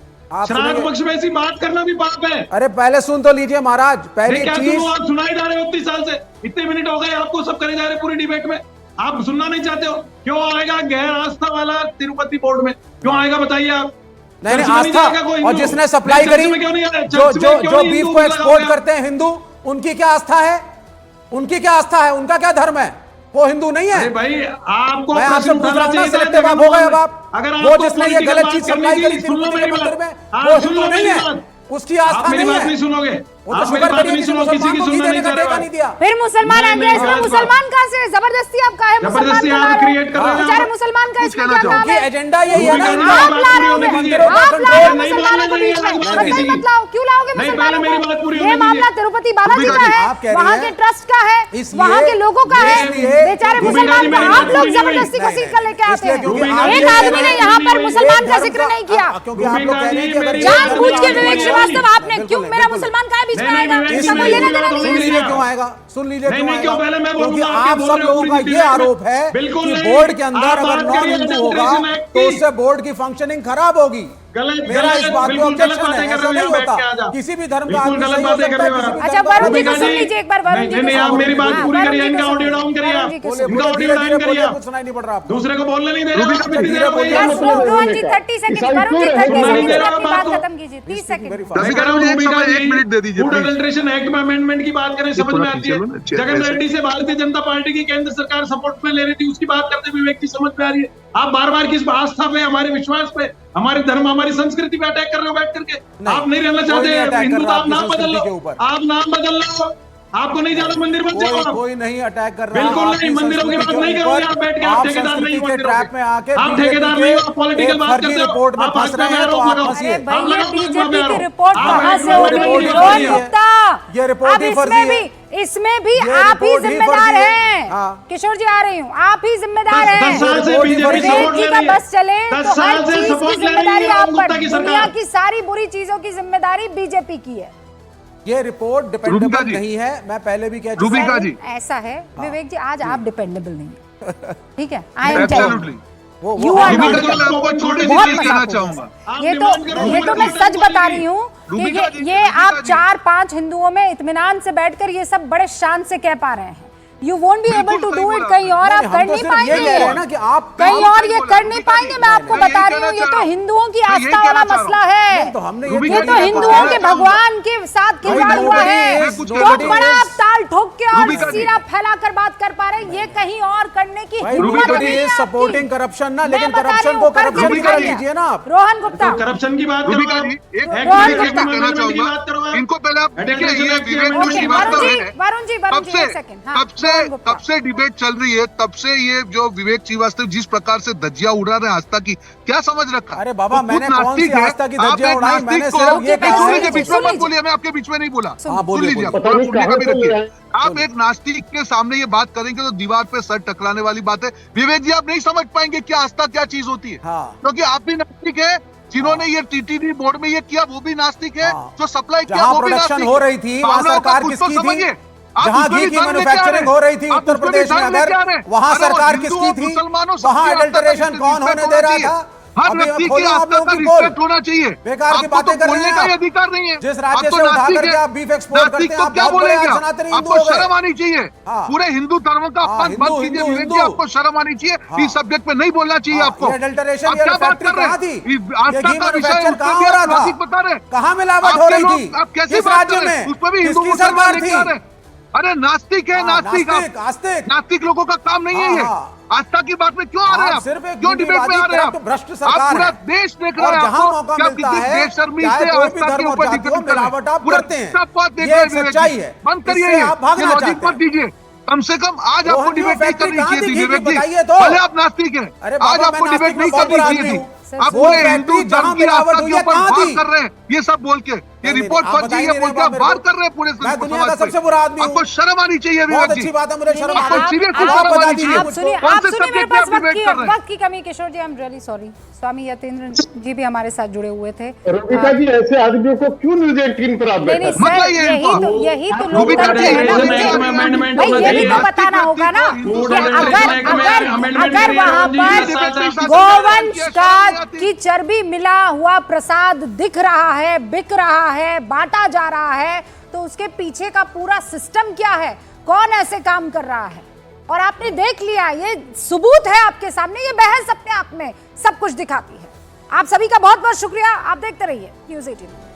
श्राद्ध पक्ष में ऐसी बात करना भी पाप है। अरे पहले सुन तो लीजिए महाराज, पहली चीज। आप सुनाई जा रहे हो 30 साल से, इतने मिनट हो गए आपको, सब करे जा रहे पूरी डिबेट में, आप सुनना नहीं चाहते हो। क्यों आएगा गैर आस्था वाला तिरुपति बोर्ड में? क्यों आएगा बताइए आप? नहीं आस्था, और जिसने सप्लाई करी, जो बीफ को एक्सपोर्ट करते हैं हिंदू, उनकी क्या आस्था है? उनकी क्या आस्था है? उनका क्या धर्म है? वो हिंदू नहीं है। भाई आपको मैं आपसे पूछ रहा हूं ना, सिलेक्टिव आप हो गए अब आप। वो जिसने ये गलत चीज सप्लाई करी तिरुपति के मंदिर में, वो हिंदू नहीं है, उसकी आस्था नहीं है। नहीं सुनोगे, आप मेरी बात नहीं सुनो, किसी की सुनना नहीं दिया। फिर मुसलमान आ गया इसमें। मुसलमान कहाँ से? जबरदस्ती आप कहा है मुसलमान आप क्रिएट कर रहे हो। बेचारे मुसलमान का इसमें क्या काम है? एजेंडा यही है ना, आप ला रहे हो मुसलमानों को बीच में, मत लाओ। क्यों लाओगे मुसलमानों को? ये मामला तिरुपति बालाजी का है, वहाँ के ट्रस्ट का है, वहाँ के लोगों का है। बेचारे मुसलमान को आप लोग जबरदस्ती घसीट कर लेके आते हैं। एक आदमी ने यहाँ पर मुसलमान का जिक्र नहीं किया, जानबूझ के। विवेक श्रीवास्तव आपने क्यों? मेरा मुसलमान का बीच में आएगा, इसका कोई लेना देना नहीं है। सुन लीजिए क्यों आएगा, सुन लीजिए क्यों पहले मैं क्योंकि आप सब लोगों का ये आरोप है कि बोर्ड के अंदर अगर नॉन हिंदू होगा तो उससे बोर्ड की फंक्शनिंग खराब होगी। मेरा इस बात को ऑब्जेक्शन है, ऐसा नहीं होता। किसी भी धर्म का आदमी सही हो सकता है। अच्छा वरुण जी को सुन लीजिए एक बार। वरुण जी नहीं, आप मेरी बात पूरी करिए, इनका ऑडियो डाउन करिए आप, इनका ऑडियो डाउन करिए आप। कुछ सुनाई नहीं पड़ रहा आपको, दूसरे को बोलने नहीं दे रहे। रोहन जी 30 सेकंड, वरुण जी 30 सेकंड अपनी बात खत्म कीजिए। 30 सेकंड। एक मिनट दे दीजिए। फूड अडल्ट्रेशन एक्ट में अमेंडमेंट की बात करें, समझ में आती है। जगन रेड्डी से भारतीय जनता पार्टी की केंद्र सरकार सपोर्ट में ले रही थी, उसकी बात करते हुए विवेक जी समझ में आ रही है। आप बार बार किस आस्था पे, हमारे विश्वास पे, हमारे धर्म, हमारी संस्कृति पे अटैक कर रहे हो बैठ करके। आप नहीं रहना चाहते हिंदू, तो आप नाम बदल लो, आप नाम बदल लो। आपको नहीं जाना मंदिर मत जाओ। कोई नहीं अटैक कर रहा, बिल्कुल नहीं। मंदिरों की बात नहीं करोगे आप बैठ के। आप ठेकेदार नहीं हो, ट्रैप में आके आप ठेकेदार नहीं हो, पॉलिटिकल बात करते हो। रिपोर्ट में फंस रहे हैं तो आप फंसिए। बीजेपी की रिपोर्ट कहां से होगी? रोहन गुप्ता, ये रिपोर्ट ही फर्जी है। इसमें भी आप ही जिम्मेदार हैं। किशोर जी आ रही हूँ, आप ही जिम्मेदार हैं। 10 साल से बीजेपी सपोर्ट ले रही है। बस चले तो हर चीज की जिम्मेदारी आप पर। की दुनिया की सारी बुरी चीजों की जिम्मेदारी बीजेपी की है। ये रिपोर्ट डिपेंडेबल नहीं है, मैं पहले भी कह चुका हूं। ऐसा है विवेक जी, आज आप डिपेंडेबल नहीं है, ठीक है? आई एम बहुत कहना चाहूंगा। ये तो मैं सच बता रही हूँ कि ये आप 4-5 हिंदुओं में इत्मीनान से बैठकर ये सब बड़े शान से कह पा रहे हैं। You won't be able to do it. कहीं और आप कर नहीं पाएंगे, कहीं और ये कर नहीं पाएंगे। मैं आपको बता रही हूँ, ये तो हिंदुओं की आस्था वाला मसला है। ये तो हिंदुओं के भगवान के साथ खिलवाड़ हुआ है। तो बड़ा आप ताल ठोक के और रूबिका जी। सीना फैलाकर बात कर पा रहे हैं, ये कहीं और करने की भाई हिम्मत रूबिका नहीं जी है सपोर्टिंग आपकी। करप्शन ना, मैं लेकिन बता रही करप्शन हूँ, को करके करप्शन दिखाइए। कर लीजिए ना आप। रोहन गुप्ता, तो करप्शन की बात करो रूबिका आप। जी, एक रोहन मैं गुप्ता। कहना चाहूंगा, इनको पहले आप देखिए, ये विवेक ओके, जोशी बात कर रहे हैं। वरुण जी तब से एक सेकंड। हाँ, रोहन गुप्ता। तब से डिबेट चल रही है, तब से ये जो विवेक श्रीवास्तव जिस प्रकार से धज्जियां उड़ा रहे हैं आस्था की, क्या समझ रखा? अरे बाबा, वो खुद मैंने कौन सी नास्तिक है। आस्था की आप धज्जियां एक उड़ाई? नास्तिक मैंने को- सिर्फ ये एक कहा सुन है- लीजिए, बीच में सुन मत लीजिए। बोलिए, मैं आपके बीच में नहीं बोला। हाँ, सुन बोलिए, लीजिए, बोलिए। थोड़ा पूर्णिका भी रखिए। आप बोलिए। एक नास्तिक के सामने ये बात करेंगे तो दीवार पे सर टकराने वाली बात है। विवेक जी, आप नहीं समझ पाएंगे क्या आस्था क्या चीज होती है, हाँ। क्योंकि आप भी नास्तिक है। जिन्होंने ये टीटीडी बोर्ड में ये किया वो भी नास्तिक है, हाँ। जो सप्लाई किया जहां वो भी प्रोडक्शन नास्तिक हो है। रही थी वहां भावनाओं का सरकार कुछ तो किसकी थी? समझिए। आप जहां उसमें घी भी की धर्म लेके आ मैन्युफैक्चरिंग रहे हो हैं। रही थी आप उत्तर उसमें भी प्रदेश में, धर्म लेके आ अगर रहे हैं। वहां अरे वो सरकार हिंदू किसकी और थी, मुसलमानों सबकी वहां आस्था का एडल्टरेशन रिस्पेक्ट कौन होने दे होना रहा चाहिए। था? हर अभी व्यक्ति की खोलो आप आस्था लोगों का की पोल। रिस्पेक्ट होना चाहिए। बेकार की आपको बातें तो कर रहे बोलने हैं का आप। ही अधिकार नहीं है। जिस राज्य आप तो से उठा नास्तिक करके है। आप बीफ एक्सपोर्ट करते नास्तिक हैं, को आप क्या बहुत बड़े बोलेंगे आज आप? सनातनी हिंदू आपको हो गए। शर्म आनी चाहिए। हाँ। पूरे हिंदू धर्म का हाँ, अपमान हिंदू, बंद कीजिए हिंदू, विवेक जी, हिंदू। आपको शर्म आनी चाहिए। हाँ। इस सब्जेक्ट पे नहीं बोलना चाहिए हाँ, आपको। ये adulteration, आप ये क्या बात फैक्ट्री कर रहे कहाँ हैं? थी? ये ये आस्था घी का विषय है, मैन्युफैक्चर उस पर कहाँ भी हो आप रहा था? लॉजिक बता रहे हैं। कहाँ मिलावट हो आपके रही लोग- थी? आप कैसी किस बात राज्य कर रहे हैं? में? उस पर भी हिंदू किसकी मुसलमान सरकार लेके थी? आ रहे हैं। अरे नास्तिक है, हाँ, नास्तिक आप। नास्तिक, आस्तिक। नास्तिक लोगों का काम नहीं है हाँ, ये। हाँ। आस्था की बात में क्यों आ रहे हैं आप आप? सिर्फ एक क्यों डिबेट में आ रहे हैं करप्ट आप? भ्रष्ट आप सरकार पूरा है। देश देख रहा और है जहां आपको मौका कि आप मिलता कितनी है, बेशर्मी चाहे से कोई भी आस्था के धर्म और ऊपर जाति हो, डिबेट कर रहे हैं। मिलावट आप पूरा करते हैं। सब बात देख ये रहे एक हैं विवेक सच्चाई जी। है। बंद करिए इससे ये। आप भागना ये लॉजिक चाहते मत हैं। दीजिए। कम से कम आज आपको रोहन जी, वो डिबेट नहीं फैक्ट्री करनी कहाँ चाहिए थी थी घी की? विवेक जी। बताइए तो। भले आप नास्तिक हैं, अरे आज बाबा, आपको मैं डिबेट नास्तिक नहीं में बहुत करनी बुरा चाहिए आदमी थी। हूँ। आप वो पूरे फैक्ट्री हिंदू जहां धर्म की मिलावट आस्था हुई के है, ऊपर कहाँ बात थी? कर रहे हैं, ये सब बोल के। ये नहीं, रिपोर्ट आप फर्जी बताइए है नहीं बोल रहे के आप बाप मेरे बात को। कर रहे हैं पूरे मैं दुनिया का समाज पे। सबसे बुरा आदमी हूँ। आपको शर्म आनी चाहिए बहुत विवेक जी। अच्छी बात है, मुझे शर्म नहीं, आ रही आप है। serious अब हो, आप शर्म बता आनी दीजिए आप मुझको। सुनिए, कौन आप से सुनिए, मेरे subject पे पास आप debate कर रहे हैं? वक्त की कमी। किशोर जी, आई एम रियली सॉरी। स्वामी यतीन्द्र जी भी हमारे साथ जुड़े हुए थे। रूबिका जी, ऐसे आदमियों को क्यों न्यूज 18 पर आप नहीं नहीं बैठा? मत सर, लाइए यही इनको। तो रूबिका लोकतंत्र जी, है ना। Adulteration मुझे- Act में amendment भाई होना ये भी चाहिए। तो बताना होगा ना Food कि Adulteration Act में अगर amendment अगर करिए, वहां रोहन जी, पर ये साथ-साथ गोवंश शर्म का नहीं आती। की चर्बी मिला हुआ प्रसाद दिख रहा है, बिक रहा है, बांटा जा रहा है, तो उसके पीछे का पूरा सिस्टम क्या है, कौन ऐसे काम कर रहा है? और आपने देख लिया, ये सबूत है आपके सामने। ये बहस अपने आप में सब कुछ दिखाती है। आप सभी का बहुत बहुत शुक्रिया। आप देखते रहिए न्यूज़ 18।